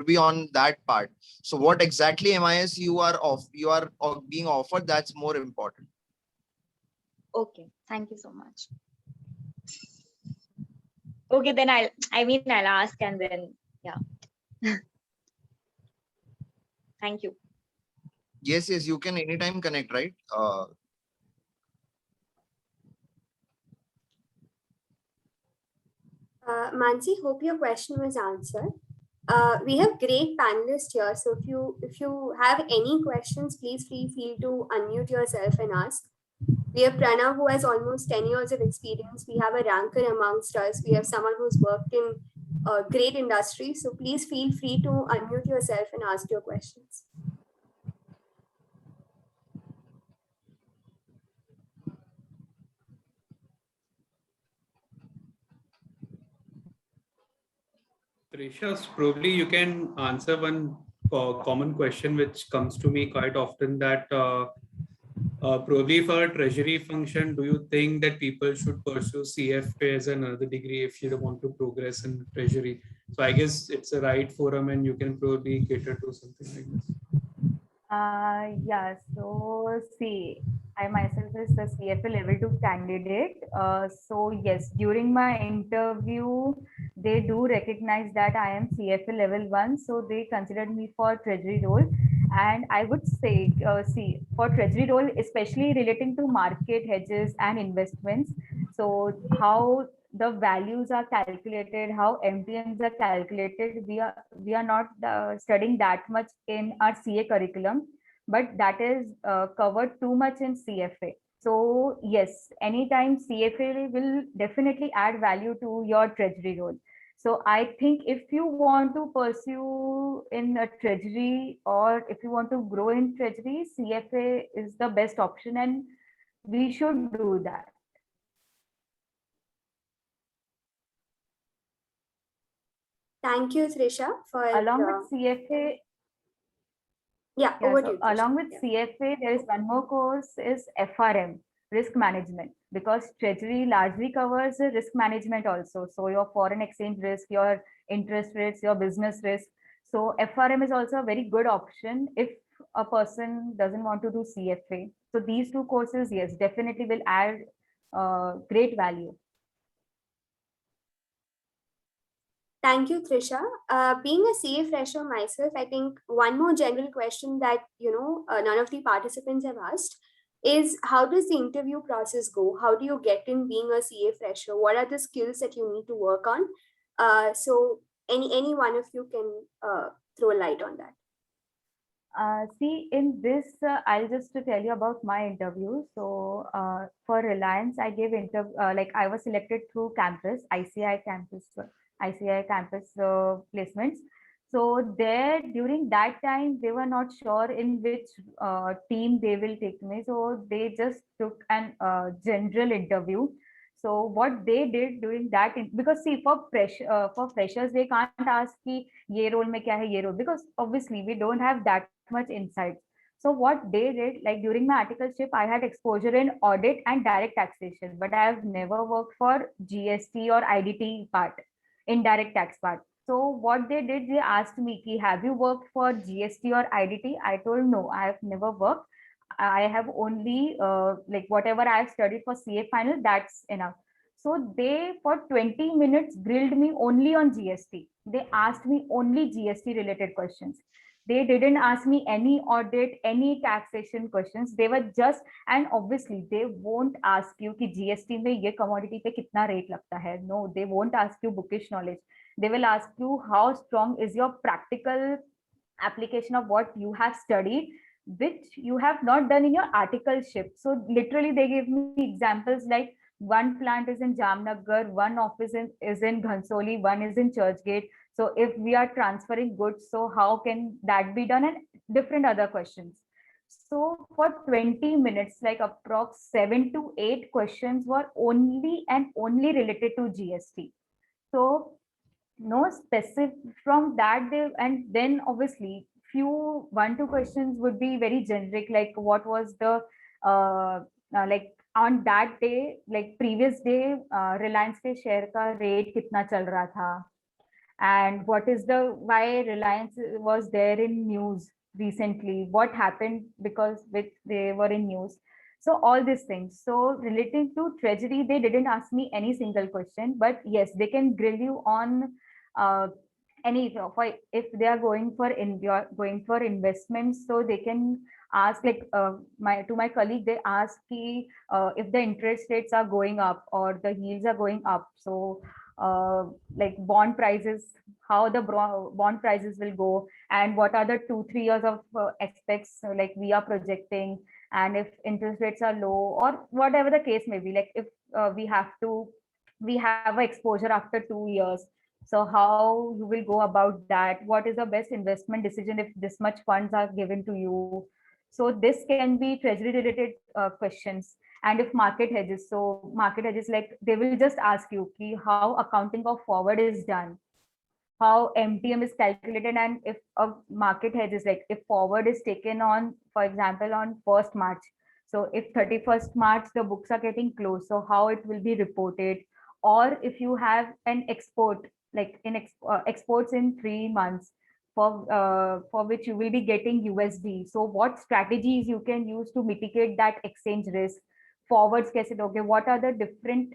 be on that part. So what exactly MIS you are being offered, that's more important. Okay, thank you so much. Okay, then I'll ask and then yeah. Thank you. Yes, you can anytime connect, right? Mansi, hope your question was answered. We have great panelists here, so if you have any questions, please feel free to unmute yourself and ask. We have Pranav, who has almost 10 years of experience. We have a ranker amongst us. We have someone who's worked in a great industry. So please feel free to unmute yourself and ask your questions. Trisha, probably you can answer one common question which comes to me quite often, that probably for a treasury function, do you think that people should pursue CFA as another degree if you want to progress in treasury? So I guess it's a right forum and you can probably cater to something like this. Yeah, so see, I myself is a CFA level 2 candidate. So yes, during my interview, they do recognize that I am CFA level 1. So they considered me for treasury role. And I would say, see, for treasury role, especially relating to market hedges and investments. So how the values are calculated, how MTMs are calculated, we are not studying that much in our CA curriculum, but that is covered too much in CFA. So yes, anytime CFA will definitely add value to your treasury role. So I think if you want to pursue in a treasury, or if you want to grow in treasury, CFA is the best option, and we should do that. Thank you, Trisha, for along with CFA. Over to you, along with CFA, there is one more course is FRM, risk management. because treasury largely covers the risk management also. So your foreign exchange risk, your interest rates, your business risk. So FRM is also a very good option if a person doesn't want to do CFA. So these two courses, yes, definitely will add great value. Thank you, Trisha. Being a CA fresher myself, I think one more general question that none of the participants have asked is, how does the interview process go? How do you get in being a CA fresher? What are the skills that you need to work on? So any one of you can throw a light on that. See, in this, I'll just to tell you about my interview. So for Reliance, I gave interview, like I was selected through campus, ICI campus placements. So there, during that time, they were not sure in which team they will take me. So they just took an general interview. So what they did during that, because see, for freshers, they can't ask ki ye role mein kya hai, ye role, because obviously we don't have that much insight. So what they did, like during my articleship, I had exposure in audit and direct taxation, but I have never worked for GST or IDT part, indirect tax part. So what they did, they asked me, ki, have you worked for GST or IDT? I told no, I have never worked. I have only like whatever I have studied for CA final, that's enough. So they for 20 minutes grilled me only on GST. They asked me only GST related questions. They didn't ask me any audit, any taxation questions. They were just, and obviously they won't ask you कि GST में ये commodity पे कितना rate लगता है. No, they won't ask you bookish knowledge. They will ask you how strong is your practical application of what you have studied, which you have not done in your articleship. So literally they gave me examples like one plant is in Jamnagar, one office is in Ghansoli, one is in Churchgate. So if we are transferring goods, so how can that be done, and different other questions. So for 20 minutes, like approx 7 to 8 questions were only and only related to GST. So no specific from that they, and then obviously few 1-2 questions would be very generic, like what was the like on that day, like previous day, Reliance के share का rate कितना चल रहा था, and what is the why Reliance was there in news recently, what happened because which they were in news. So all these things. So relating to treasury, they didn't ask me any single question, but yes, they can grill you on any for if they are going for investments. So they can ask like my colleague, they ask if the interest rates are going up or the yields are going up. So like bond prices, how the bond prices will go, and what are the 2-3 years of aspects like we are projecting, and if interest rates are low or whatever the case may be, like if we have an exposure after 2 years, so how you will go about that, what is the best investment decision if this much funds are given to you. So this can be treasury related questions. And if market hedges, so market hedges, like they will just ask you ki how accounting of forward is done, how MTM is calculated, and if a market hedges, like if forward is taken on, for example, on 1st March. So if 31st March the books are getting closed, so how it will be reported. Or if you have an export, like in exports in 3 months, for which you will be getting USD. So what strategies you can use to mitigate that exchange risk? Forwards kaise doge? What are the different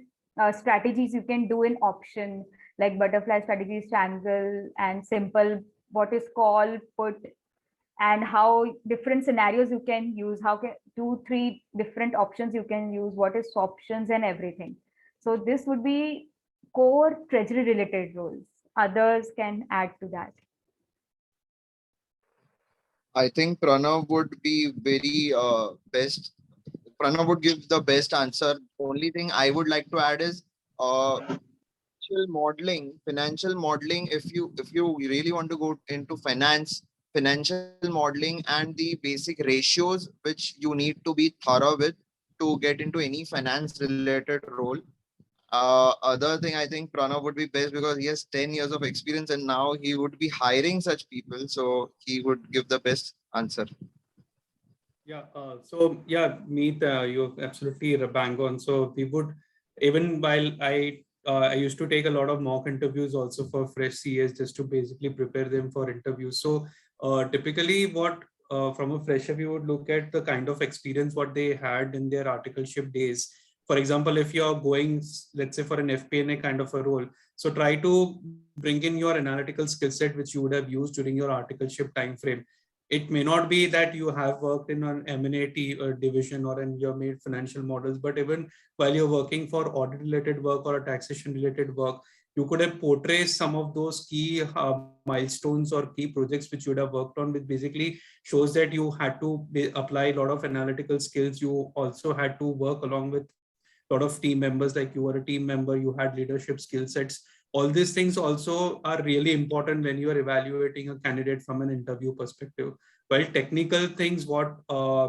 strategies you can do in option, like butterfly strategies, triangle, and simple, what is called put, and how different scenarios you can use, how can 2-3 different options you can use, what is options and everything. So this would be core treasury related roles. Others can add to that. I think Pranav would be very best. Pranav would give the best answer. Only thing I would like to add is financial modeling. If you really want to go into financial modeling and the basic ratios which you need to be thorough with to get into any finance related role. Other thing, I think Pranav would be best because he has 10 years of experience and now he would be hiring such people. So he would give the best answer. Yeah. So yeah, Meet, you're absolutely bang on. So we would, even while I used to take a lot of mock interviews also for fresh CAs just to basically prepare them for interviews. So typically, what from a fresher we would look at the kind of experience what they had in their articleship days. For example, if you're going, let's say for an FP&A kind of a role, so try to bring in your analytical skill set which you would have used during your articleship time frame. It may not be that you have worked in an M&A division or and you've made financial models, but even while you're working for audit related work or a taxation related work, you could have portrayed some of those key milestones or key projects which you would have worked on, which basically shows that you had to apply a lot of analytical skills. You also had to work along with a lot of team members, like you were a team member, you had leadership skill sets. All these things also are really important when you are evaluating a candidate from an interview perspective. While technical things, what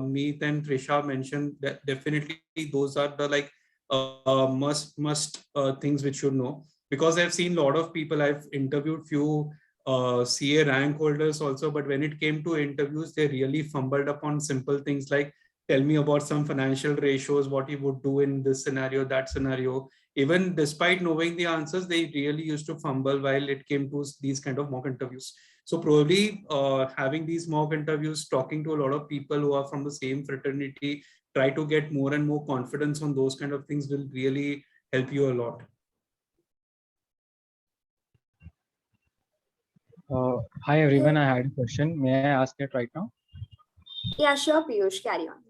Meet and Trisha mentioned, that definitely those are the like must things which you know. Because I've seen a lot of people, I've interviewed few CA rank holders also, but when it came to interviews, they really fumbled upon simple things like tell me about some financial ratios, what you would do in this scenario, that scenario. Even despite knowing the answers, they really used to fumble while it came to these kind of mock interviews. So probably having these mock interviews, talking to a lot of people who are from the same fraternity, try to get more and more confidence on those kind of things will really help you a lot. Hi everyone, I had a question. May I ask it right now? Yeah, sure, Piyush, carry on.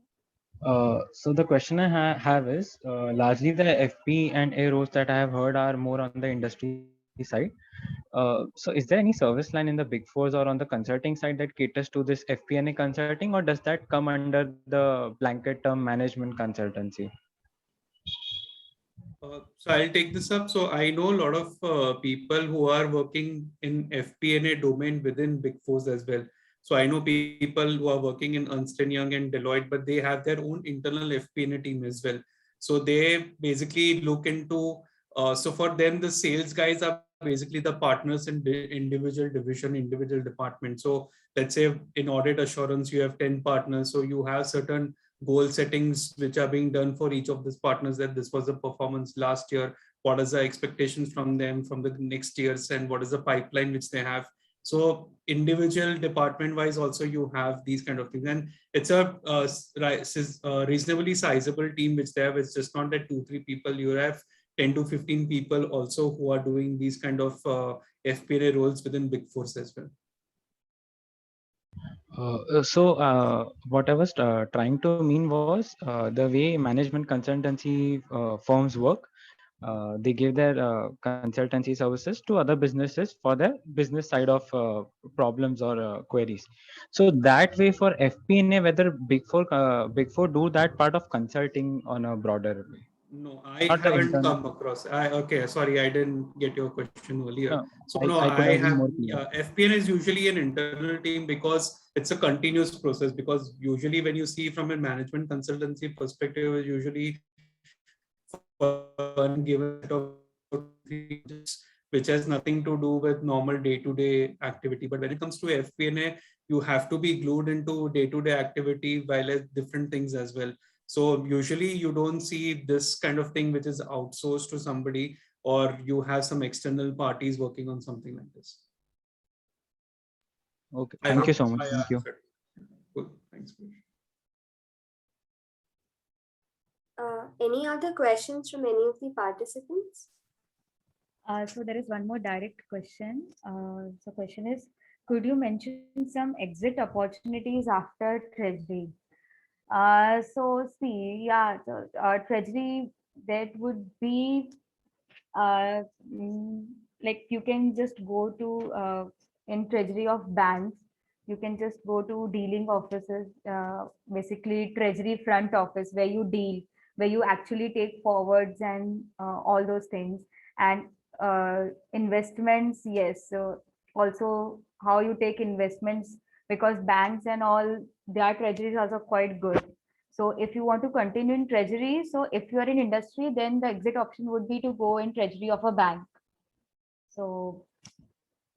So the question I have is largely the FP and A roles that I have heard are more on the industry side. So is there any service line in the Big Fours or on the consulting side that caters to this FP&A consulting, or does that come under the blanket term management consultancy? So I'll take this up. So I know a lot of people who are working in FP&A domain within Big Fours as well. So I know people who are working in Ernst& Young and Deloitte, but they have their own internal FP&A team as well. So they basically look into, so for them, the sales guys are basically the partners in individual division, individual department. So let's say in audit assurance, you have 10 partners. So you have certain goal settings which are being done for each of these partners, that this was the performance last year, what is the expectations from them from the next years, and what is the pipeline which they have. So individual department wise also you have these kind of things, and it's a reasonably sizable team which they have. It's just not that 2-3 people, you have 10 to 15 people also who are doing these kind of FP&A roles within Big Fours as well. What I was trying to mean was the way management consultancy firms work. They give their consultancy services to other businesses for their business side of problems or queries. So that way for FP&A, whether Big Four do that part of consulting on a broader way. No, I Not the haven't internal. come across. Okay, sorry, I didn't get your question earlier. No, So no, I could I have been have. more clear. FPN is usually an internal team because it's a continuous process. Because usually when you see from a management consultancy perspective, is usually for given set of which has nothing to do with normal day-to-day activity. But when it comes to FP&A, you have to be glued into day-to-day activity while as different things as well. So usually you don't see this kind of thing which is outsourced to somebody, or you have some external parties working on something like this. Okay, thank you so much. Thank you. Cool. Thanks. Any other questions from any of the participants? So there is one more direct question. So question is, could you mention some exit opportunities after Treasury? So see, yeah, so, Treasury, that would be like you can just go to in Treasury of banks, you can just go to dealing offices, basically Treasury front office where you deal, where you actually take forwards and all those things. And investments, yes. So also how you take investments, because banks and all, their treasury is also quite good. So if you want to continue in treasury, so if you are in industry, then the exit option would be to go in treasury of a bank. So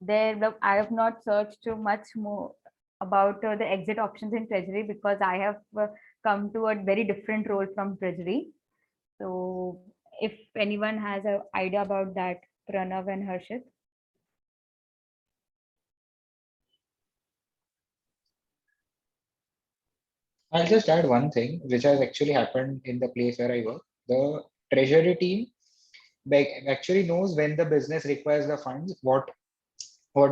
there, I have not searched too much more about the exit options in treasury, because I have come to a very different role from treasury. So if anyone has an idea about that, Pranav and Harshit. I'll just add one thing which has actually happened in the place where I work. The treasury team actually knows when the business requires the funds, what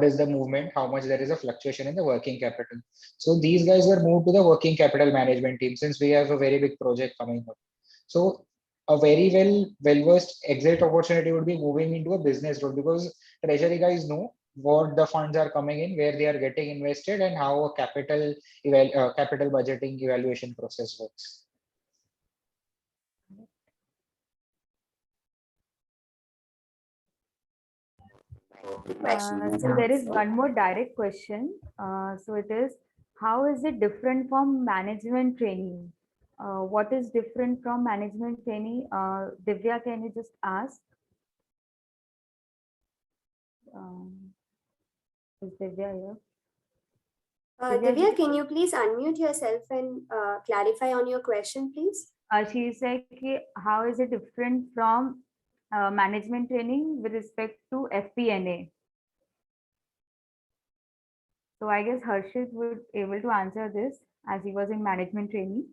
is the movement, how much there is a fluctuation in the working capital. So these guys were moved to the working capital management team since we have a very big project coming up. So a very well-versed exit opportunity would be moving into a business role, because treasury guys know what the funds are coming in, where they are getting invested, and how a capital budgeting evaluation process works. So there is one more direct question. So it is, how is it different from management training? What is different from management training? Divya, can you just ask? Is Divya here? Divya, can you please unmute yourself and clarify on your question, please? She said, how is it different from management training with respect to FP&A? So I guess Harshit would able to answer this, as he was in management training.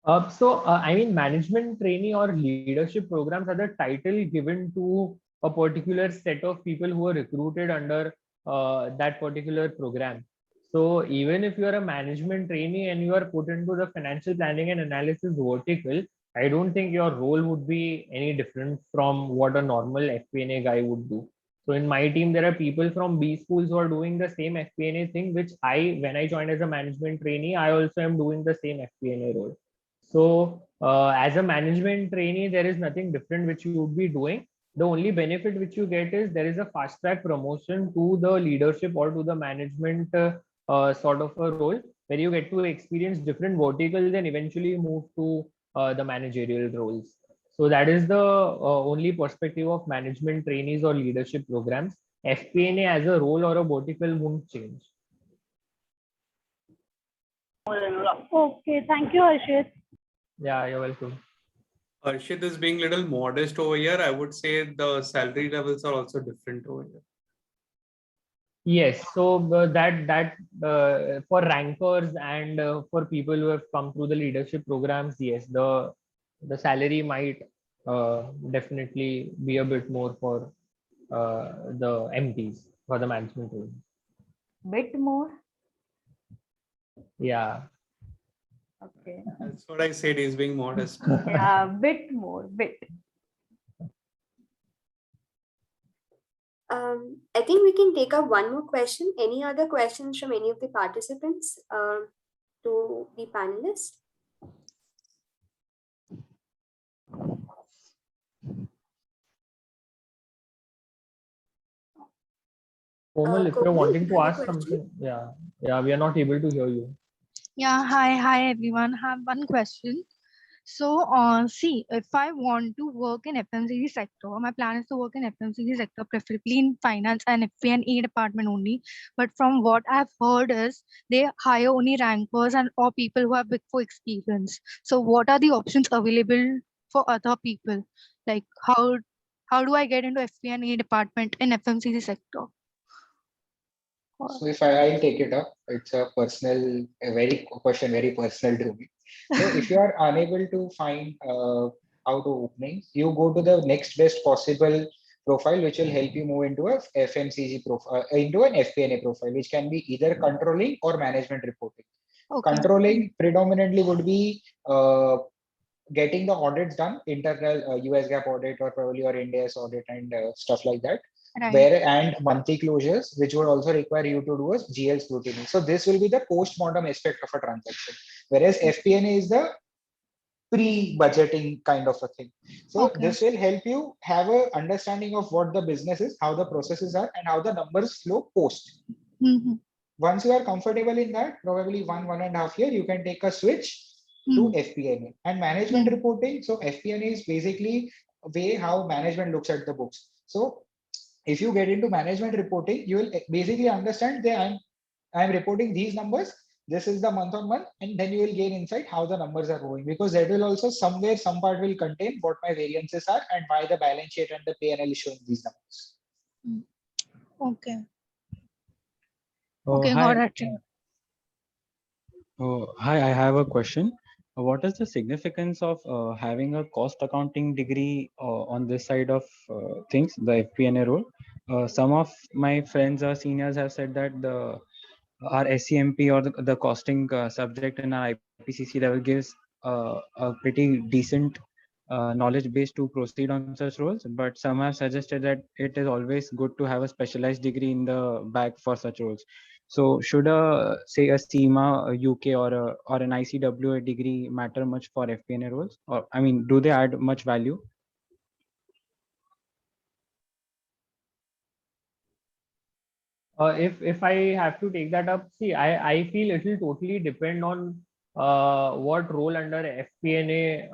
I mean, management trainee or leadership programs are the title given to a particular set of people who are recruited under that particular program. So even if you are a management trainee and you are put into the financial planning and analysis vertical, I don't think your role would be any different from what a normal FP&A guy would do. So in my team, there are people from B schools who are doing the same FP&A thing, which when I joined as a management trainee, I also am doing the same FP&A role. So as a management trainee, there is nothing different which you would be doing. The only benefit which you get is there is a fast track promotion to the leadership or to the management sort of a role, where you get to experience different verticals and eventually move to the managerial roles. So that is the only perspective of management trainees or leadership programs. FP&A as a role or a vertical won't change. Okay, thank you, Harshit. Yeah, you're welcome. Harshit is being a little modest over here. I would say the salary levels are also different over here. Yes, so that for rankers and for people who have come through the leadership programs, yes, the salary might definitely be a bit more for the MPs, for the management role. Bit more? Yeah. Okay. That's what I said, he's being modest. Yeah, bit more, bit. I think we can take up one more question. Any other questions from any of the participants to the panelists? Komal, if you're wanting to you have a ask question? something, yeah, we are not able to hear you. Yeah, hi everyone. I have one question. So, see, if I want to work in FMCG sector, my plan is to work in FMCG sector, preferably in finance and FP&A department only. But from what I've heard is they hire only rankers and or people who have Big Four experience. So, what are the options available for other people? Like, how do I get into FP&A department in FMCG sector? So if I'll take it up, it's a very personal to me. So if you are unable to find out openings, you go to the next best possible profile, which will help you move into a FMCG profile, into an FP&A profile, which can be either controlling or management reporting. Okay. Controlling predominantly would be getting the audits done, internal US GAAP audit or probably your India's audit and stuff like that. Right. And monthly closures, which would also require you to do a GL scrutiny. So this will be the post-mortem aspect of a transaction, whereas FP&A is the pre-budgeting kind of a thing. So this will help you have a understanding of what the business is, how the processes are, and how the numbers flow post. Once you are comfortable in that, probably 1.5 years, you can take a switch to FP&A and management reporting. So FP&A is basically a way how management looks at the books. So if you get into management reporting, you will basically understand that I'm reporting these numbers. This is the month on month, and then you will gain insight how the numbers are going, because that will also somewhere, some part will contain what my variances are and why the balance sheet and the P&L is showing these numbers. Okay. Oh, Okay, hi. got it. Oh, hi, I have a question. What is the significance of having a cost accounting degree on this side of things, the FP&A role? Some of my friends or seniors have said that our SCMP or the costing subject in our IPCC level gives a pretty decent knowledge base to proceed on such roles, but some have suggested that it is always good to have a specialized degree in the bag for such roles. So should say a CIMA, a UK or an ICWA degree matter much for FP&A roles? Or I mean, do they add much value? If I have to take that up, see, I feel it will totally depend on what role under FP&A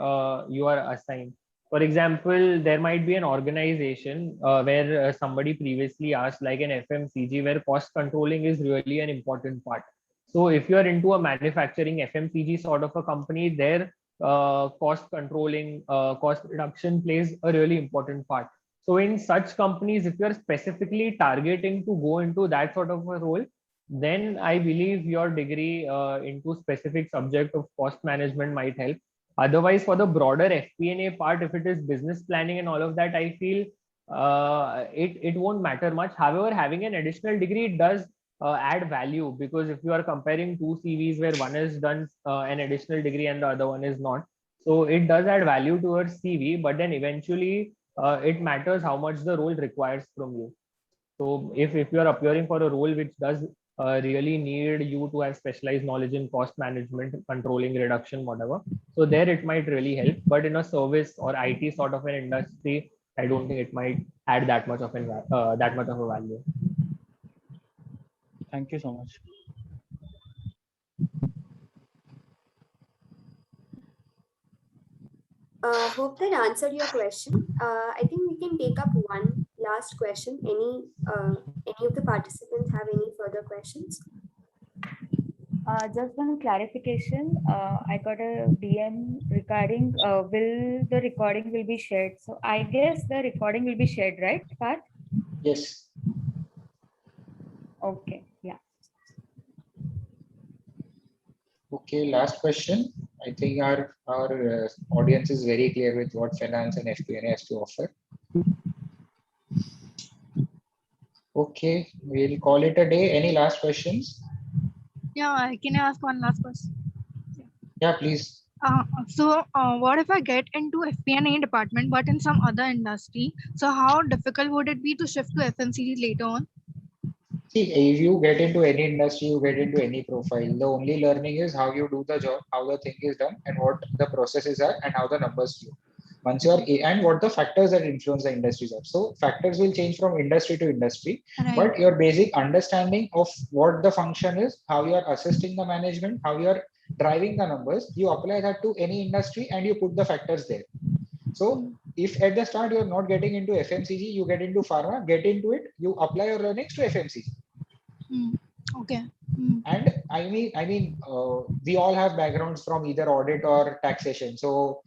you are assigned. For example, there might be an organization where somebody previously asked, like an FMCG, where cost controlling is really an important part. So if you are into a manufacturing FMCG sort of a company, there cost controlling, cost reduction plays a really important part. So in such companies, if you're specifically targeting to go into that sort of a role, then I believe your degree into specific subject of cost management might help. Otherwise, for the broader FP&A part, if it is business planning and all of that, I feel it won't matter much. However, having an additional degree does add value, because if you are comparing two CVs where one is done an additional degree and the other one is not, so it does add value to your CV, but then eventually it matters how much the role requires from you. So if you are appearing for a role which does really need you to have specialized knowledge in cost management, controlling, reduction, whatever, so there it might really help. But in a service or IT sort of an industry, I don't think it might add that much of a value. Thank you so much. Hope that answered your question. I think we can take up one last question. Any of the participants have any further questions? Just one clarification. I got a DM regarding will the recording will be shared. So I guess the recording will be shared, right, Parth? Yes. Okay. Yeah. Okay, last question. I think our audience is very clear with what finance and FP&A has to offer. Okay, we'll call it a day. Any last questions? Yeah, can I ask one last question? Yeah, please. What if I get into FP&A department but in some other industry? So how difficult would it be to shift to FMCG later on? See, if you get into any industry, you get into any profile, the only learning is how you do the job, how the thing is done, and what the processes are, and how the numbers flow. Once you are, and what the factors that influence the industries are. So factors will change from industry to industry, Right. but your basic understanding of what the function is, how you are assisting the management, how you are driving the numbers, you apply that to any industry and you put the factors there. So if at the start you're not getting into FMCG, you get into pharma, get into it, you apply your learnings to FMCG. Okay. And I mean, we all have backgrounds from either audit or taxation. So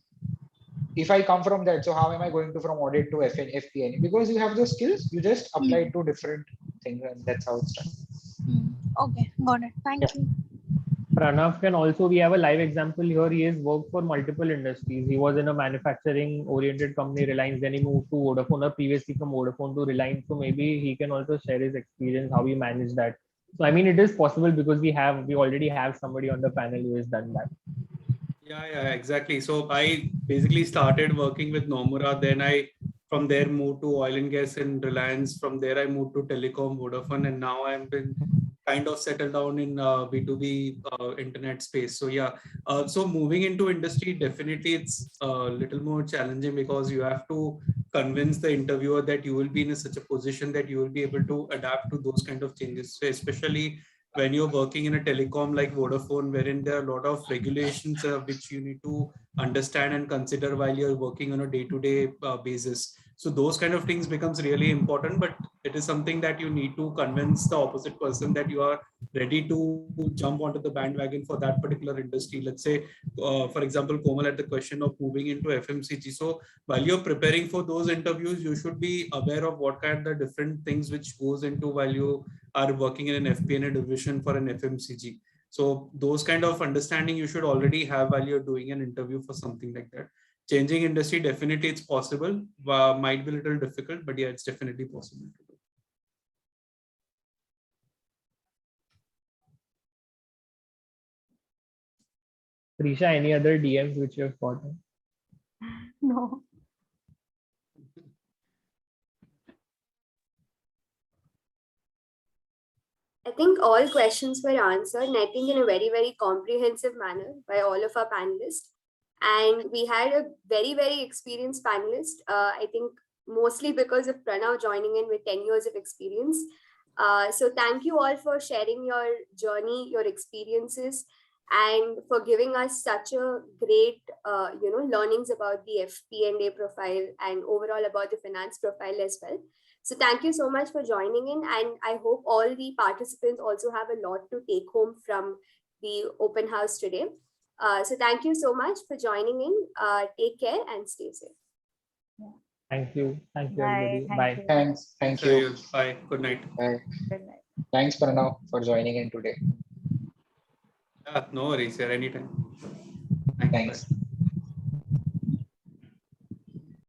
if I come from that, so how am I going to from audit to FP&A? Because you have those skills, you just apply it to different things, and that's how it's done. Okay, got it. Thank you. Pranav can also, we have a live example here. He has worked for multiple industries. He was in a manufacturing oriented company, Reliance, then he moved to Vodafone, or previously from Vodafone to Reliance. So maybe he can also share his experience, how he managed that. So I mean, it is possible because we already have somebody on the panel who has done that. Yeah, exactly. So I basically started working with Nomura. Then from there moved to oil and gas and Reliance. From there I moved to telecom, Vodafone, and now I've been kind of settled down in B2B internet space. So yeah, so moving into industry, definitely it's a little more challenging because you have to convince the interviewer that you will be in such a position that you will be able to adapt to those kind of changes. So especially when you're working in a telecom like Vodafone, wherein there are a lot of regulations which you need to understand and consider while you're working on a day-to-day basis. So those kind of things becomes really important, but it is something that you need to convince the opposite person that you are ready to jump onto the bandwagon for that particular industry. Let's say, for example, Komal had the question of moving into FMCG. So while you're preparing for those interviews, you should be aware of what kind of different things which goes into while you are working in an FP&A division for an FMCG. So those kind of understanding you should already have while you're doing an interview for something like that. Changing industry, definitely it's possible. Might be a little difficult, but yeah, it's definitely possible to do. Trisha, any other DMs which you have gotten? No. I think all questions were answered, and I think in a very, very comprehensive manner by all of our panelists. And we had a very, very experienced panelist. I think mostly because of Pranav joining in with 10 years of experience. So thank you all for sharing your journey, your experiences, and for giving us such a great, learnings about the FP&A profile and overall about the finance profile as well. So thank you so much for joining in, and I hope all the participants also have a lot to take home from the open house today. So thank you so much for joining in. Take care and stay safe. Thank you. Thank you, Bye. everybody. Thank Bye. you. Thanks. Thank you. Bye. Good night. Bye. Good night. Thanks, Pranav, for joining in today. No worries, anytime. Thanks. Bye.